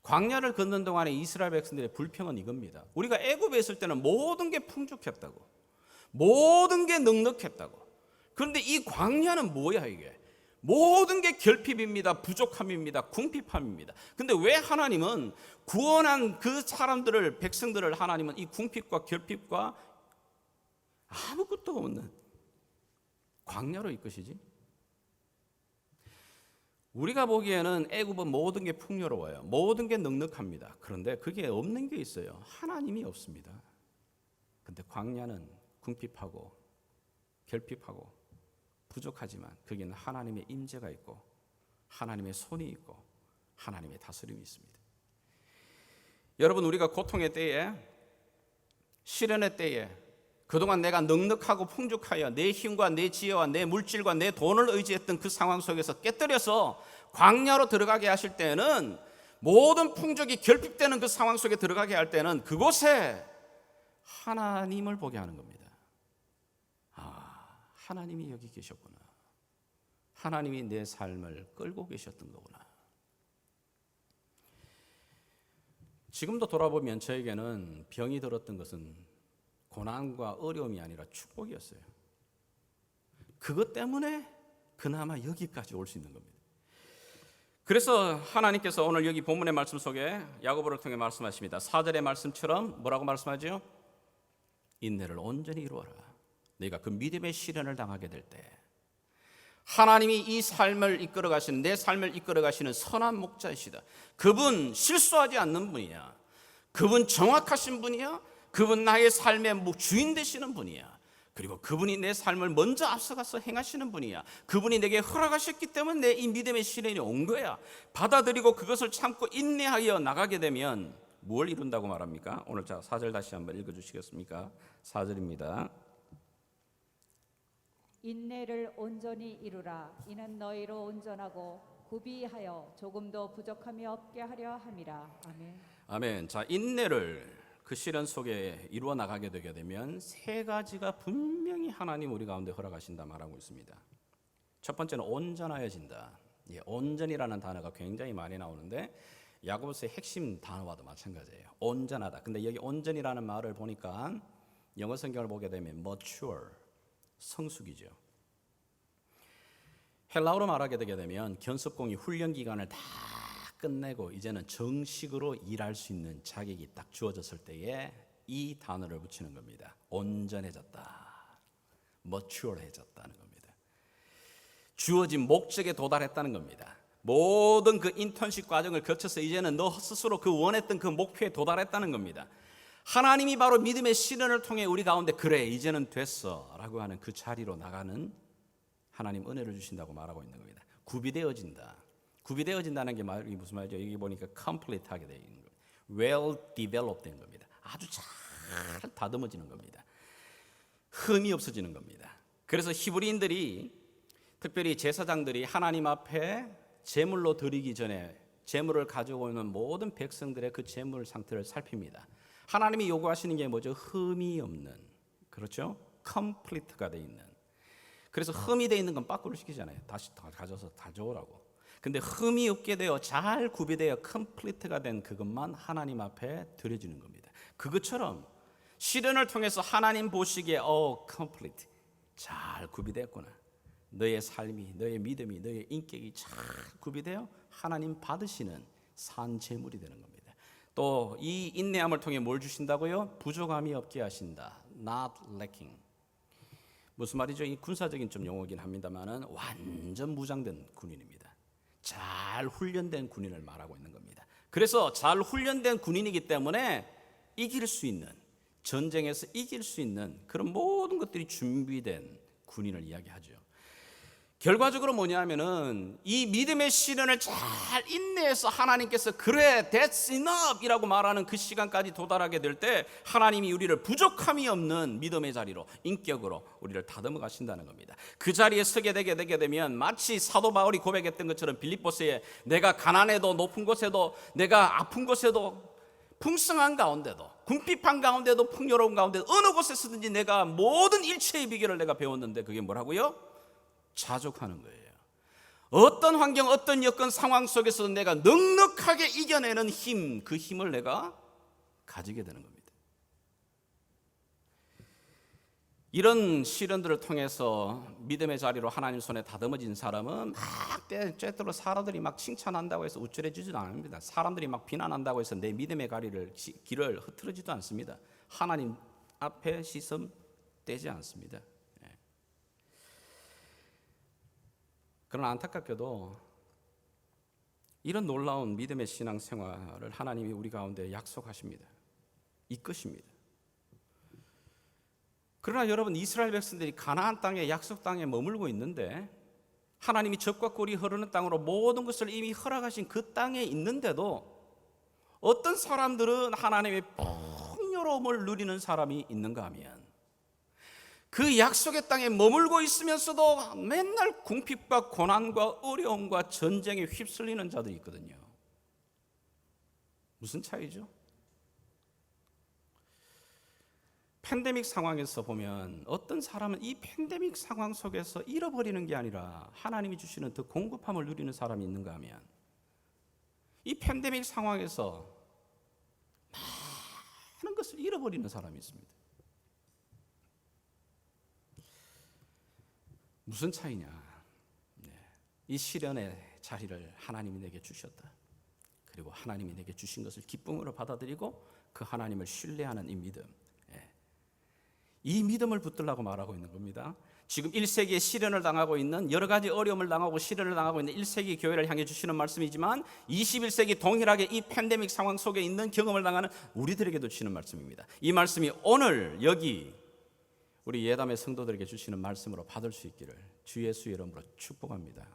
광야를 걷는 동안에 이스라엘 백성들의 불평은 이겁니다. 우리가 애굽에 있을 때는 모든 게 풍족했다고, 모든 게 넉넉했다고. 그런데 이 광야는 뭐야 이게? 모든 게 결핍입니다. 부족함입니다. 궁핍함입니다. 근데 왜 하나님은 구원한 그 사람들을, 백성들을 하나님은 이 궁핍과 결핍과 아무것도 없는 광야로 이끄시지? 우리가 보기에는 애굽은 모든 게 풍요로워요. 모든 게 넉넉합니다. 그런데 그게 없는 게 있어요. 하나님이 없습니다. 근데 광야는 궁핍하고 결핍하고 부족하지만 거기는 하나님의 임재가 있고 하나님의 손이 있고 하나님의 다스림이 있습니다. 여러분 우리가 고통의 때에 시련의 때에 그동안 내가 넉넉하고 풍족하여 내 힘과 내 지혜와 내 물질과 내 돈을 의지했던 그 상황 속에서 깨뜨려서 광야로 들어가게 하실 때는 모든 풍족이 결핍되는 그 상황 속에 들어가게 할 때는 그곳에 하나님을 보게 하는 겁니다. 하나님이 여기 계셨구나. 하나님이 내 삶을 끌고 계셨던 거구나. 지금도 돌아보면 저에게는 병이 들었던 것은 고난과 어려움이 아니라 축복이었어요. 그것 때문에 그나마 여기까지 올 수 있는 겁니다. 그래서 하나님께서 오늘 여기 본문의 말씀 속에 야고보를 통해 말씀하십니다. 4절의 말씀처럼 뭐라고 말씀하죠? 인내를 온전히 이루어라. 너희가 그 믿음의 시련을 당하게 될 때 하나님이 이 삶을 이끌어 가시는, 내 삶을 이끌어 가시는 선한 목자이시다. 그분 실수하지 않는 분이야. 그분 정확하신 분이야. 그분 나의 삶의 주인 되시는 분이야. 그리고 그분이 내 삶을 먼저 앞서가서 행하시는 분이야. 그분이 내게 허락하셨기 때문에 내 이 믿음의 시련이 온 거야. 받아들이고 그것을 참고 인내하여 나가게 되면 뭘 이룬다고 말합니까? 오늘 자 4절 다시 한번 읽어주시겠습니까? 4절입니다. 인내를 온전히 이루라. 이는 너희로 온전하고 구비하여 조금도 부족함이 없게 하려 함이라. 아멘. 아멘. 자, 인내를 그 시련 속에 이루어 나가게 되게 되면 세 가지가 분명히 하나님 우리 가운데 허락하신다 말하고 있습니다. 첫 번째는 온전하여진다. 온전이라는 단어가 굉장히 많이 나오는데 야고보서의 핵심 단어와도 마찬가지예요. 온전하다. 근데 여기 온전이라는 말을 보니까 영어 성경을 보게 되면 mature, 성숙이죠. 헬라어로 말하게 되게 되면 견습공이 훈련 기간을 다 끝내고 이제는 정식으로 일할 수 있는 자격이 딱 주어졌을 때에 이 단어를 붙이는 겁니다. 온전해졌다, mature해졌다는 겁니다. 주어진 목적에 도달했다는 겁니다. 모든 그 인턴십 과정을 거쳐서 이제는 너 스스로 그 원했던 그 목표에 도달했다는 겁니다. 하나님이 바로 믿음의 시련을 통해 우리 가운데 그래 이제는 됐어 라고 하는 그 자리로 나가는 하나님 은혜를 주신다고 말하고 있는 겁니다. 구비되어진다. 구비되어진다는 게 무슨 말이죠? 여기 보니까 complete하게 되어 있는 겁니다. well developed 된 겁니다. 아주 잘 다듬어지는 겁니다. 흠이 없어지는 겁니다. 그래서 히브리인들이 특별히 제사장들이 하나님 앞에 제물로 드리기 전에 제물을 가지고 오는 모든 백성들의 그 제물 상태를 살핍니다. 하나님이 요구하시는 게 뭐죠? 흠이 없는, 그렇죠? 컴플리트가 돼 있는. 그래서 흠이 돼 있는 건 빠꾸를 시키잖아요. 다시 가져서 가져오라고. 근데 흠이 없게 되어 잘 구비되어 컴플리트가 된 그것만 하나님 앞에 드려지는 겁니다. 그것처럼 시련을 통해서 하나님 보시기에 컴플리트, 잘 구비되었구나. 너의 삶이, 너의 믿음이, 너의 인격이 잘 구비되어 하나님 받으시는 산 제물이 되는 겁니다. 또 이 인내함을 통해 뭘 주신다고요? 부족함이 없게 하신다. Not lacking. 무슨 말이죠? 이 군사적인 좀 용어긴 합니다만은 완전 무장된 군인입니다. 잘 훈련된 군인을 말하고 있는 겁니다. 그래서 잘 훈련된 군인이기 때문에 이길 수 있는, 전쟁에서 이길 수 있는 그런 모든 것들이 준비된 군인을 이야기하죠. 결과적으로 뭐냐면은 이 믿음의 시련을 잘 인내해서 하나님께서 그래 that's enough 이라고 말하는 그 시간까지 도달하게 될 때 하나님이 우리를 부족함이 없는 믿음의 자리로, 인격으로 우리를 다듬어 가신다는 겁니다. 그 자리에 서게 되게 되면 마치 사도 바울이 고백했던 것처럼 빌립보서에 내가 가난해도 높은 곳에도 내가 아픈 곳에도 풍성한 가운데도 궁핍한 가운데도 풍요로운 가운데도 어느 곳에서든지 내가 모든 일체의 비결을 내가 배웠는데 그게 뭐라고요? 자족하는 거예요. 어떤 환경, 어떤 여건, 상황 속에서 내가 넉넉하게 이겨내는 힘, 그 힘을 내가 가지게 되는 겁니다. 이런 시련들을 통해서 믿음의 자리로 하나님 손에 다듬어진 사람은 막 때때로 사람들이 막 칭찬한다고 해서 우쭐해지지도 않습니다. 사람들이 막 비난한다고 해서 내 믿음의 길을 흐트러지도 않습니다. 하나님 앞에 시선 떼지 않습니다. 그러나 안타깝게도 이런 놀라운 믿음의 신앙생활을 하나님이 우리 가운데 약속하십니다. 이끄십니다. 그러나 여러분, 이스라엘 백성들이 가나안 땅에, 약속 땅에 머물고 있는데 하나님이 젖과 꿀이 흐르는 땅으로 모든 것을 이미 허락하신 그 땅에 있는데도 어떤 사람들은 하나님의 풍요로움을 누리는 사람이 있는가 하면 그 약속의 땅에 머물고 있으면서도 맨날 궁핍과 고난과 어려움과 전쟁에 휩쓸리는 자들이 있거든요. 무슨 차이죠? 팬데믹 상황에서 보면 어떤 사람은 이 팬데믹 상황 속에서 잃어버리는 게 아니라 하나님이 주시는 더 공급함을 누리는 사람이 있는가 하면 이 팬데믹 상황에서 것을 잃어버리는 사람이 있습니다. 무슨 차이냐? 이 시련의 자리를 하나님이 내게 주셨다. 그리고 하나님이 내게 주신 것을 기쁨으로 받아들이고 그 하나님을 신뢰하는 이 믿음. 이 믿음을 붙들라고 말하고 있는 겁니다. 지금 1세기에 시련을 당하고 있는, 여러 가지 어려움을 당하고 시련을 당하고 있는 1세기 교회를 향해 주시는 말씀이지만 21세기 동일하게 이 팬데믹 상황 속에 있는 경험을 당하는 우리들에게도 주시는 말씀입니다. 이 말씀이 오늘 여기 우리 예담의 성도들에게 주시는 말씀으로 받을 수 있기를 주 예수 이름으로 축복합니다.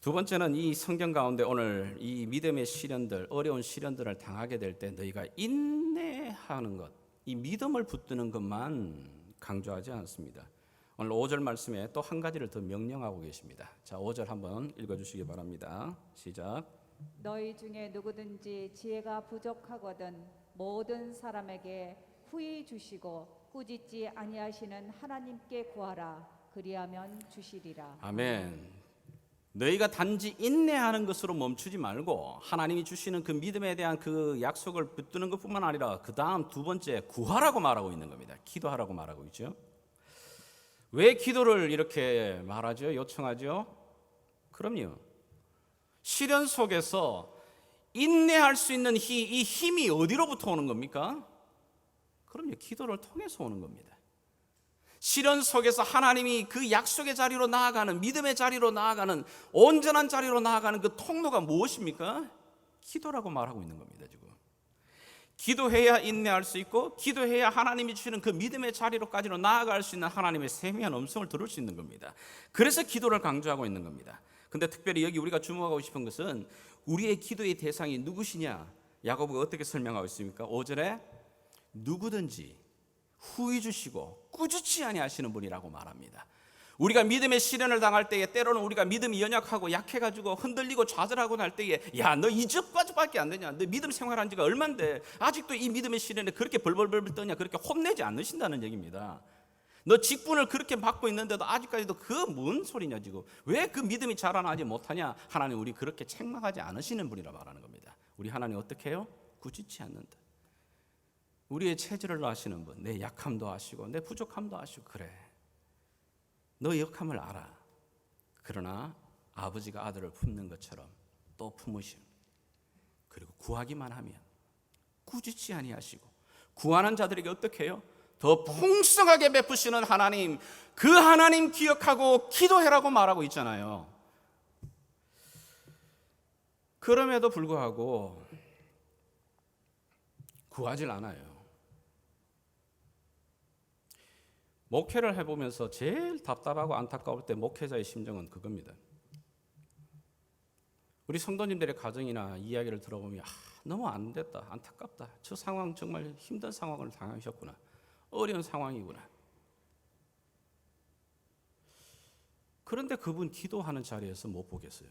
두 번째는 이 성경 가운데 오늘 이 믿음의 시련들, 어려운 시련들을 당하게 될 때 너희가 인내하는 것, 이 믿음을 붙드는 것만 강조하지 않습니다. 오늘 5절 말씀에 또 한 가지를 더 명령하고 계십니다. 자, 5절 한번 읽어주시기 바랍니다. 시작. 너희 중에 누구든지 지혜가 부족하거든 모든 사람에게 후히 주시고 꾸짖지 아니하시는 하나님께 구하라. 그리하면 주시리라. 아멘. 너희가 단지 인내하는 것으로 멈추지 말고 하나님이 주시는 그 믿음에 대한 그 약속을 붙드는 것뿐만 아니라 그 다음 두 번째 구하라고 말하고 있는 겁니다. 기도하라고 말하고 있죠. 왜 기도를 이렇게 말하죠? 요청하죠? 그럼요. 시련 속에서 인내할 수 있는 이 힘이 어디로부터 오는 겁니까? 그럼요. 기도를 통해서 오는 겁니다. 시련 속에서 하나님이 그 약속의 자리로 나아가는, 믿음의 자리로 나아가는, 온전한 자리로 나아가는 그 통로가 무엇입니까? 기도라고 말하고 있는 겁니다. 지금 기도해야 인내할 수 있고, 기도해야 하나님이 주시는 그 믿음의 자리로까지로 나아갈 수 있는 하나님의 세미한 음성을 들을 수 있는 겁니다. 그래서 기도를 강조하고 있는 겁니다. 근데 특별히 여기 우리가 주목하고 싶은 것은 우리의 기도의 대상이 누구시냐? 야고보가 어떻게 설명하고 있습니까? 5절에 누구든지 후히 주시고 꾸짖지 아니하시는 분이라고 말합니다. 우리가 믿음의 시련을 당할 때에 때로는 우리가 믿음이 연약하고 약해가지고 흔들리고 좌절하고 날 때에 야, 너 이제까지밖에 안 되냐? 너 믿음 생활한 지가 얼만데 아직도 이 믿음의 시련에 그렇게 벌벌벌 떠냐? 그렇게 혼내지 않으신다는 얘기입니다. 너 직분을 그렇게 받고 있는데도 아직까지도 그 뭔 소리냐 지금? 왜 그 믿음이 자라나지 못하냐? 하나님 우리 그렇게 책망하지 않으시는 분이라 말하는 겁니다. 우리 하나님 어떻게 해요? 꾸짖지 않는다. 우리의 체질을 아시는 분, 내 약함도 아시고 내 부족함도 아시고 그래. 너 역함을 알아. 그러나 아버지가 아들을 품는 것처럼 또 품으심. 그리고 구하기만 하면 꾸짖지 아니하시고 구하는 자들에게 어떻게 해요? 더 풍성하게 베푸시는 하나님, 그 하나님 기억하고 기도해라고 말하고 있잖아요. 그럼에도 불구하고 구하질 않아요. 목회를 해보면서 제일 답답하고 안타까울 때 목회자의 심정은 그겁니다. 우리 성도님들의 가정이나 이야기를 들어보면 너무 안 됐다, 안타깝다, 저 상황 정말 힘든 상황을 당하셨구나, 어려운 상황이구나. 그런데 그분 기도하는 자리에서 못 보겠어요.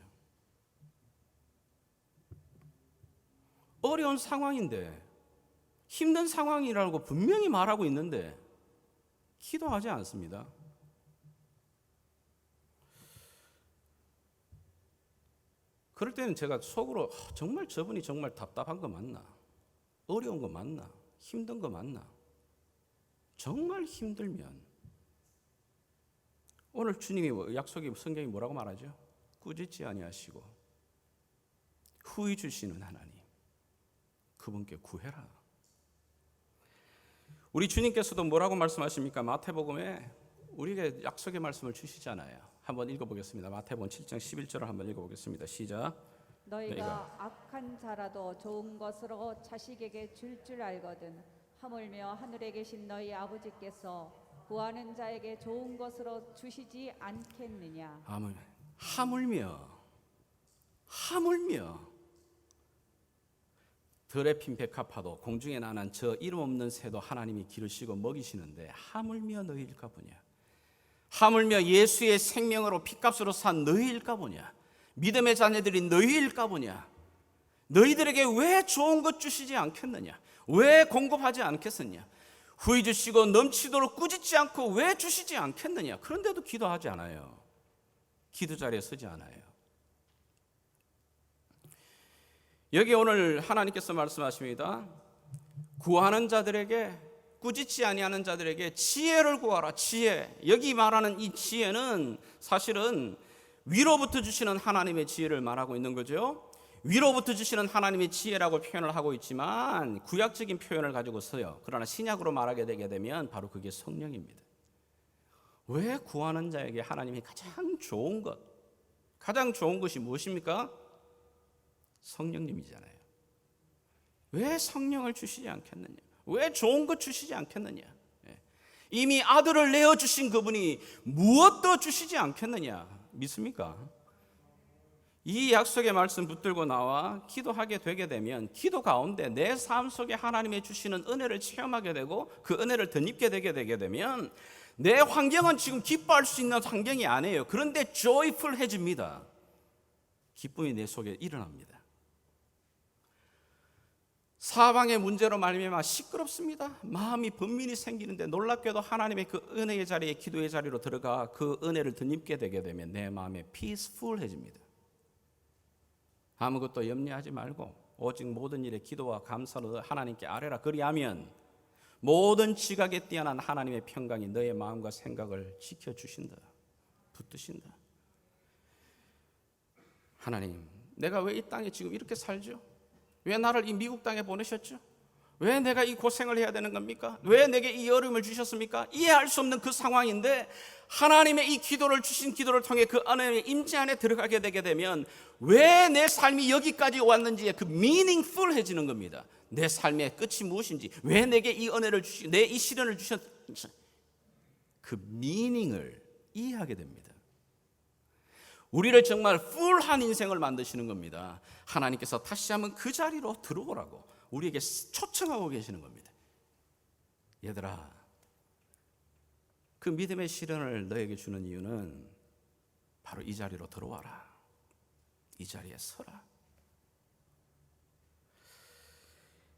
어려운 상황인데, 힘든 상황이라고 분명히 말하고 있는데 기도하지 않습니다. 그럴 때는 제가 속으로 정말 저분이 정말 답답한 거 맞나? 어려운 거 맞나? 힘든 거 맞나? 정말 힘들면 오늘 주님이 약속이 성경이 뭐라고 말하죠? 꾸짖지 아니하시고 후히 주시는 하나님, 그분께 구해라. 우리 주님께서도 뭐라고 말씀하십니까? 마태복음에 우리에게 약속의 말씀을 주시잖아요. 한번 읽어보겠습니다. 마태복음 7장 11절을 한번 읽어보겠습니다. 시작. 너희가 악한 자라도 좋은 것으로 자식에게 줄 알거든 하물며 하늘에 계신 너희 아버지께서 구하는 자에게 좋은 것으로 주시지 않겠느냐. 하물며 들의 핀백합화도 공중에 나는 저 이름 없는 새도 하나님이 기르시고 먹이시는데 하물며 너희일까 보냐. 하물며 예수의 생명으로 피값으로 산 너희일까 보냐. 믿음의 자녀들이 너희일까 보냐. 너희들에게 왜 좋은 것 주시지 않겠느냐. 왜 공급하지 않겠느냐. 후히 주시고 넘치도록 꾸짖지 않고 왜 주시지 않겠느냐. 그런데도 기도하지 않아요. 기도 자리에 서지 않아요. 여기 오늘 하나님께서 말씀하십니다. 구하는 자들에게, 꾸짖지 아니하는 자들에게 지혜를 구하라. 지혜. 여기 말하는 이 지혜는 사실은 위로부터 주시는 하나님의 지혜를 말하고 있는 거죠. 위로부터 주시는 하나님의 지혜라고 표현을 하고 있지만 구약적인 표현을 가지고 써요. 그러나 신약으로 말하게 되게 되면 바로 그게 성령입니다. 왜 구하는 자에게 하나님이 가장 좋은 것이 무엇입니까? 성령님이잖아요. 왜 성령을 주시지 않겠느냐? 왜 좋은 것 주시지 않겠느냐? 이미 아들을 내어주신 그분이 무엇 더 주시지 않겠느냐? 믿습니까? 이 약속의 말씀 붙들고 나와 기도하게 되게 되면 기도 가운데 내 삶 속에 하나님의 주시는 은혜를 체험하게 되고 그 은혜를 덧입게 되게 되면 내 환경은 지금 기뻐할 수 있는 환경이 아니에요. 그런데 joyful해집니다. 기쁨이 내 속에 일어납니다. 사방의 문제로 말미암아 시끄럽습니다. 마음이 번민이 생기는데 놀랍게도 하나님의 그 은혜의 자리에, 기도의 자리로 들어가 그 은혜를 덧입게 되게 되면 내 마음이 peaceful해집니다. 아무것도 염려하지 말고 오직 모든 일에 기도와 감사로 하나님께 아뢰라. 그리하면 모든 지각에 뛰어난 하나님의 평강이 너의 마음과 생각을 지켜주신다, 붙드신다. 하나님, 내가 왜 이 땅에 지금 이렇게 살죠? 왜 나를 이 미국 땅에 보내셨죠? 왜 내가 이 고생을 해야 되는 겁니까? 왜 내게 이 어려움을 주셨습니까? 이해할 수 없는 그 상황인데 하나님의 이 기도를 주신 기도를 통해 그 하나님의 임재 안에 들어가게 되게 되면 왜 내 삶이 여기까지 왔는지에 그 meaningful해지는 겁니다. 내 삶의 끝이 무엇인지, 왜 내게 이 은혜를 주시, 내 이 시련을 주셨, 그 meaning을 이해하게 됩니다. 우리를 정말 풀한 인생을 만드시는 겁니다. 하나님께서 다시 한번 그 자리로 들어오라고 우리에게 초청하고 계시는 겁니다. 얘들아, 그 믿음의 시련을 너에게 주는 이유는 바로 이 자리로 들어와라. 이 자리에 서라.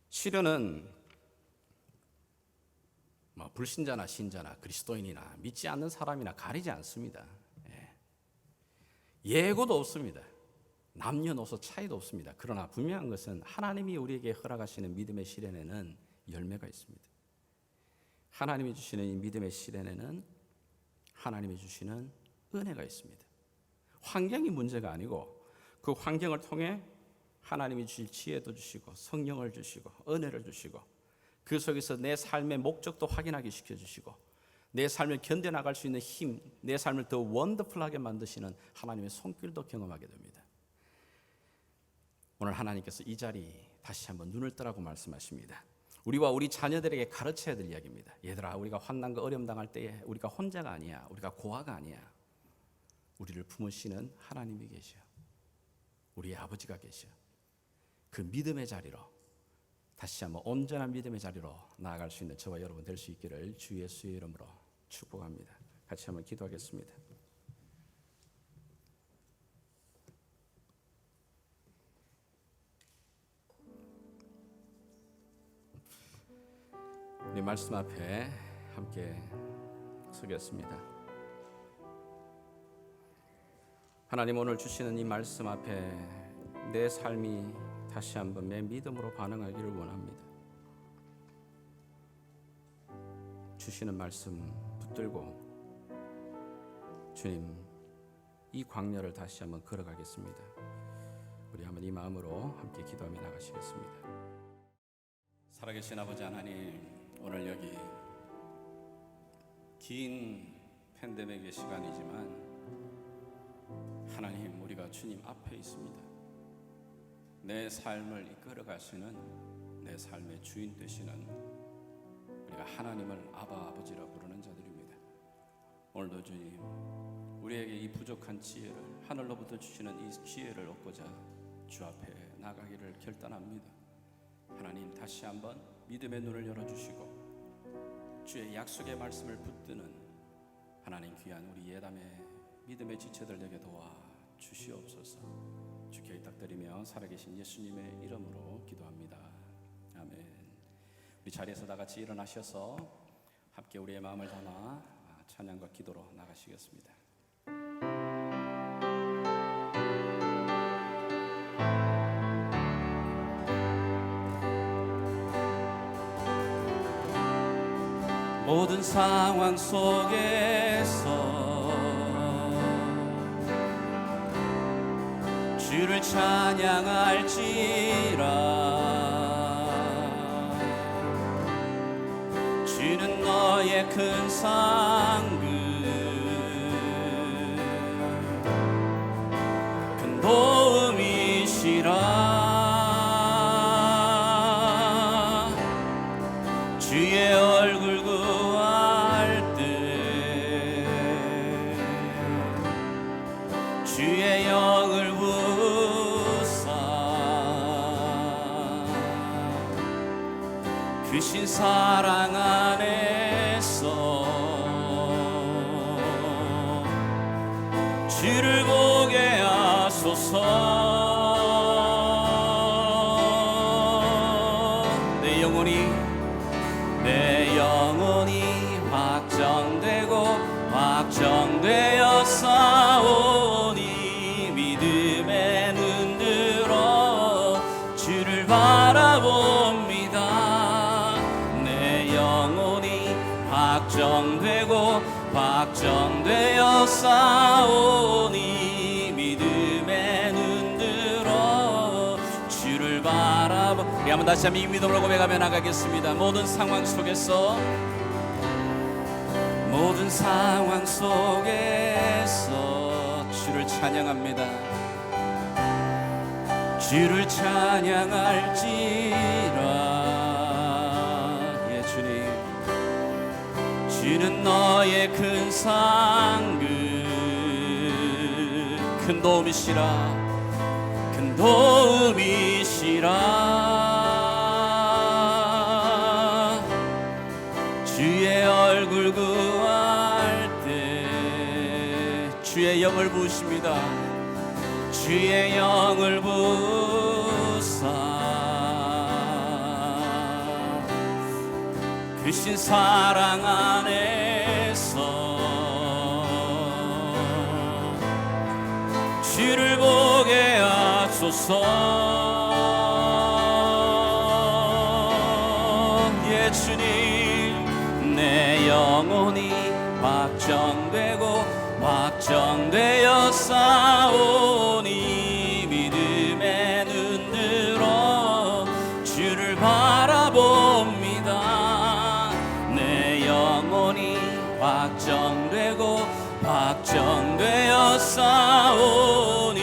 시련은 불신자나 신자나 그리스도인이나 믿지 않는 사람이나 가리지 않습니다. 예고도 없습니다. 남녀노소 차이도 없습니다. 그러나 분명한 것은 하나님이 우리에게 허락하시는 믿음의 시련에는 열매가 있습니다. 하나님이 주시는 이 믿음의 시련에는 하나님이 주시는 은혜가 있습니다. 환경이 문제가 아니고 그 환경을 통해 하나님이 주실 지혜도 주시고 성령을 주시고 은혜를 주시고 그 속에서 내 삶의 목적도 확인하게 시켜주시고 내 삶을 견뎌나갈 수 있는 힘, 내 삶을 더 원더풀하게 만드시는 하나님의 손길도 경험하게 됩니다. 오늘 하나님께서 이 자리 다시 한번 눈을 뜨라고 말씀하십니다. 우리와 우리 자녀들에게 가르쳐야 될 이야기입니다. 얘들아, 우리가 환난과 어려움 당할 때에 우리가 혼자가 아니야. 우리가 고아가 아니야. 우리를 품으시는 하나님이 계셔. 우리의 아버지가 계셔. 그 믿음의 자리로 다시 한번 온전한 믿음의 자리로 나아갈 수 있는 저와 여러분 될 수 있기를 주 예수의 이름으로 축복합니다. 같이 한번 기도하겠습니다. 우리 말씀 앞에 함께 서겠습니다. 하나님, 오늘 주시는 이 말씀 앞에 내 삶이 다시 한번 내 믿음으로 반응하기를 원합니다. 주시는 말씀 붙들고 주님, 이 광야를 다시 한번 걸어가겠습니다. 우리 한번 이 마음으로 함께 기도하며 나가시겠습니다. 살아계신 아버지 하나님, 오늘 여기 긴 팬데믹의 시간이지만 하나님, 우리가 주님 앞에 있습니다. 내 삶을 이끌어가시는, 내 삶의 주인 되시는 우리가 하나님을 아바 아버지라 부르는 자들입니다. 오늘도 주님, 우리에게 이 부족한 지혜를, 하늘로부터 주시는 이 지혜를 얻고자 주 앞에 나가기를 결단합니다. 하나님, 다시 한번 믿음의 눈을 열어주시고 주의 약속의 말씀을 붙드는 하나님 귀한 우리 예담의 믿음의 지체들에게 도와 주시옵소서. 주께 의탁드리며 살아계신 예수님의 이름으로 기도합니다. 아멘. 우리 자리에서 다 같이 일어나셔서 함께 우리의 마음을 담아 찬양과 기도로 나가시겠습니다. 모든 상황 속에서 주를 찬양할지라. 주는 너의 큰 상급, 큰 도움이시라. 주의 얼굴 구할 때 주의 영을 부사 크신 사랑 안에서 주를 보게 하소서. 내 영혼이 확정되고 확정되어 싸우니 믿음의 눈 들어 주를 바라봅니다. 내 영혼이 확정되고 확정되어 싸우니 믿음의 눈 들어 주를 바라보. 우리 한번 다시 한번 이 믿음으로 고백하며 나가겠습니다. 모든 상황 속에서 주를 찬양합니다. 주를 찬양할지라. 예, 주님. 주는 너의 큰 상급, 큰 도움이시라. 큰 도움이시라. 주의 얼굴 구할 때 주의 영을 부으십니다. 주의 영을 부사 크신 사랑 안에서 주를 보게 하소서. 예, 주님. 내 영혼이 확정되고 확정되어 싸우니 믿음의 눈 들어 주를 바라봅니다. 내 영혼이 확정되고 확정되어 싸우니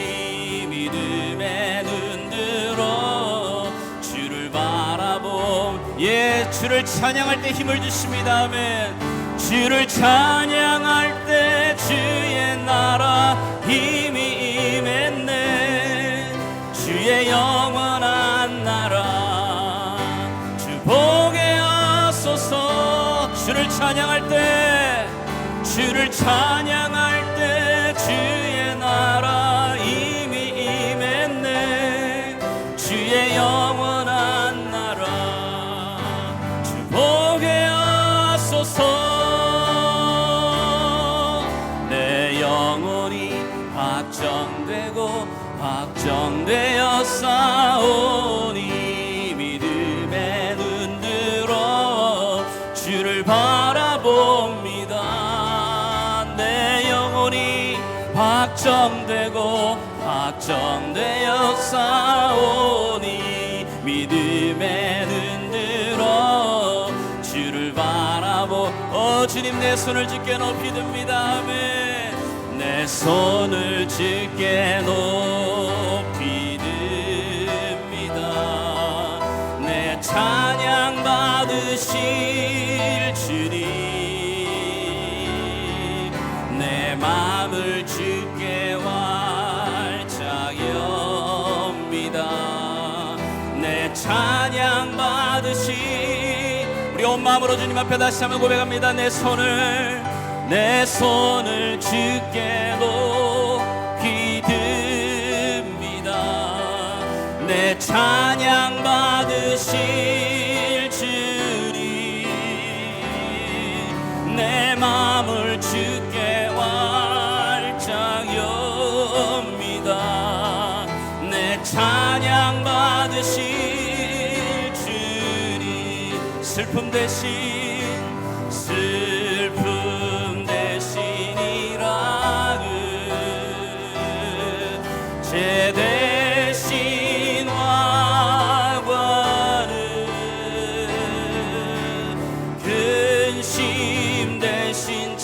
믿음의 눈 들어 주를 바라봄. 예, 주를 찬양할 때 힘을 주십니다. 아멘. 주를 찬양할 때 주의 나라 힘이 임했네. 주의 영원한 나라 주 보게 하소서. 주를 찬양할 때 주를 찬양할 때 주의 나라 힘이 임했네. 주의 영원한 나라 주 보게 하소서. 내 영혼이 확정되고 확정되어 싸우니 믿음의 눈 들어 주를 바라봅니다. 내 영혼이 확정되고 확정되어 싸우니 믿음의 눈 들어 주를 바라보. 주님, 내 손을 주께 높이 듭니다. 아멘. 내 손을 주께 높이 듭니다. 내 찬양 받으실 주님, 내 마음을 주께 활짝 엽니다. 내 찬양 받으실, 우리 온 마음으로 주님 앞에 다시 한번 고백합니다. 내 손을 주께 높이 듭니다. 내 찬양 받으실 주님, 내 마음을 주께 활짝 엽니다. 내 찬양 받으실 주님, 슬픔 대신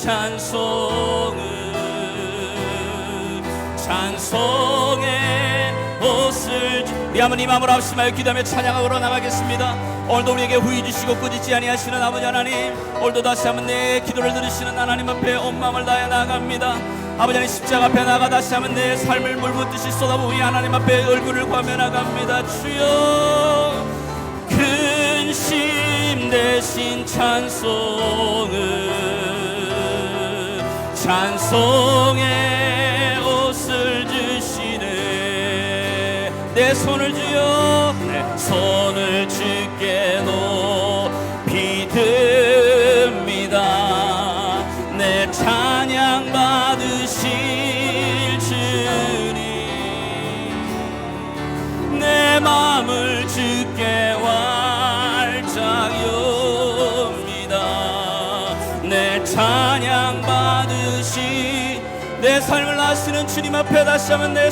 찬송의 옷을 우리 한번 이 마음으로 합심하여 기도하며 찬양하러 나가겠습니다. 오늘도 우리에게 후히 주시고 꾸짖지 아니하시는 아버지 하나님, 오늘도 다시 한번 내 기도를 들으시는 하나님 앞에 온 마음을 다해 나아갑니다. 아버지 하나님, 십자가 앞에 나가 다시 한번 내 삶을 물붓듯이 쏟아부으니 하나님 앞에 얼굴을 구하며 나갑니다. 주여, 근심 대신 찬송의 옷을 주시네. 내 손을 주여, 내 손을 주께 높이 듭니다. 내 찬양 받으실 주님, 내 마음을 주께 활짝 엽니다. 내 찬양 받으시 내 삶을 아시는 주님 앞에 다시 한번 내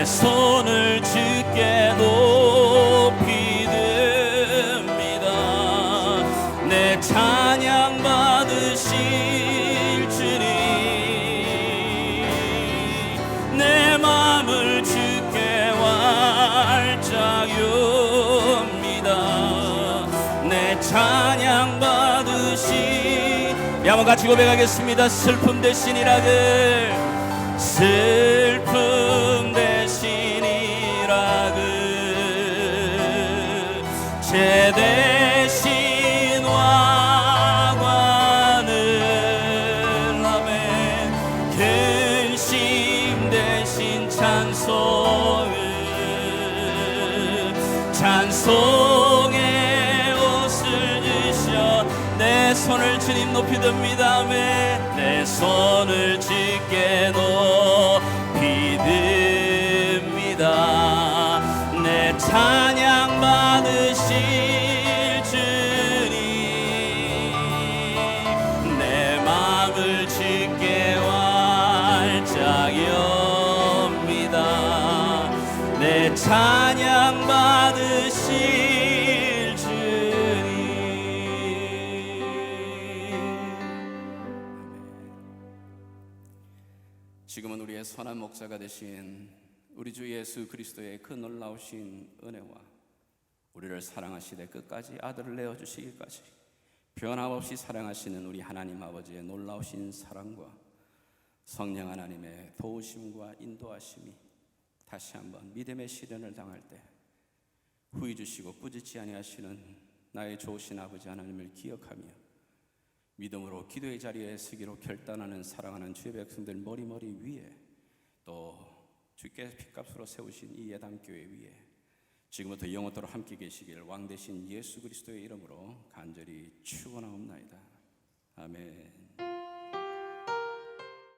손을 주께 높이 듭니다. 내 찬양 받으실 주님, 내 마음을 주께 활짝 엽니다. 내 찬양 받으시 한번 같이 고백하겠습니다. 슬픔 대신 일하글, 슬픔 대신 일하글, 죄 대신 화관을, 아멘. 근심 대신 찬송의 옷을 주셔. 내 손을 주님 높이 듭니다. 아멘. 내 손을 주께 높이 듭니다. 내 찬양 받으실 주님, 내 마음을 주께 활짝 엽니다. 내 찬양 받으실 주님. 지금은 우리의 선한 목자가 되신 우리 주 예수 그리스도의 그 놀라우신 은혜와 우리를 사랑하시되 끝까지 아들을 내어주시기까지 변함없이 사랑하시는 우리 하나님 아버지의 놀라우신 사랑과 성령 하나님의 도우심과 인도하심이 다시 한번 믿음의 시련을 당할 때 후히 주시고 꾸짖지 아니하시는 나의 좋으신 아버지 하나님을 기억하며 믿음으로 기도의 자리에 서기로 결단하는 사랑하는 주의 백성들 머리머리 위에, 또 주께 핏값으로 세우신 이 예당교회 위에 지금부터 영원토록 함께 계시길 왕 되신 예수 그리스도의 이름으로 간절히 축원하옵나이다. 아멘.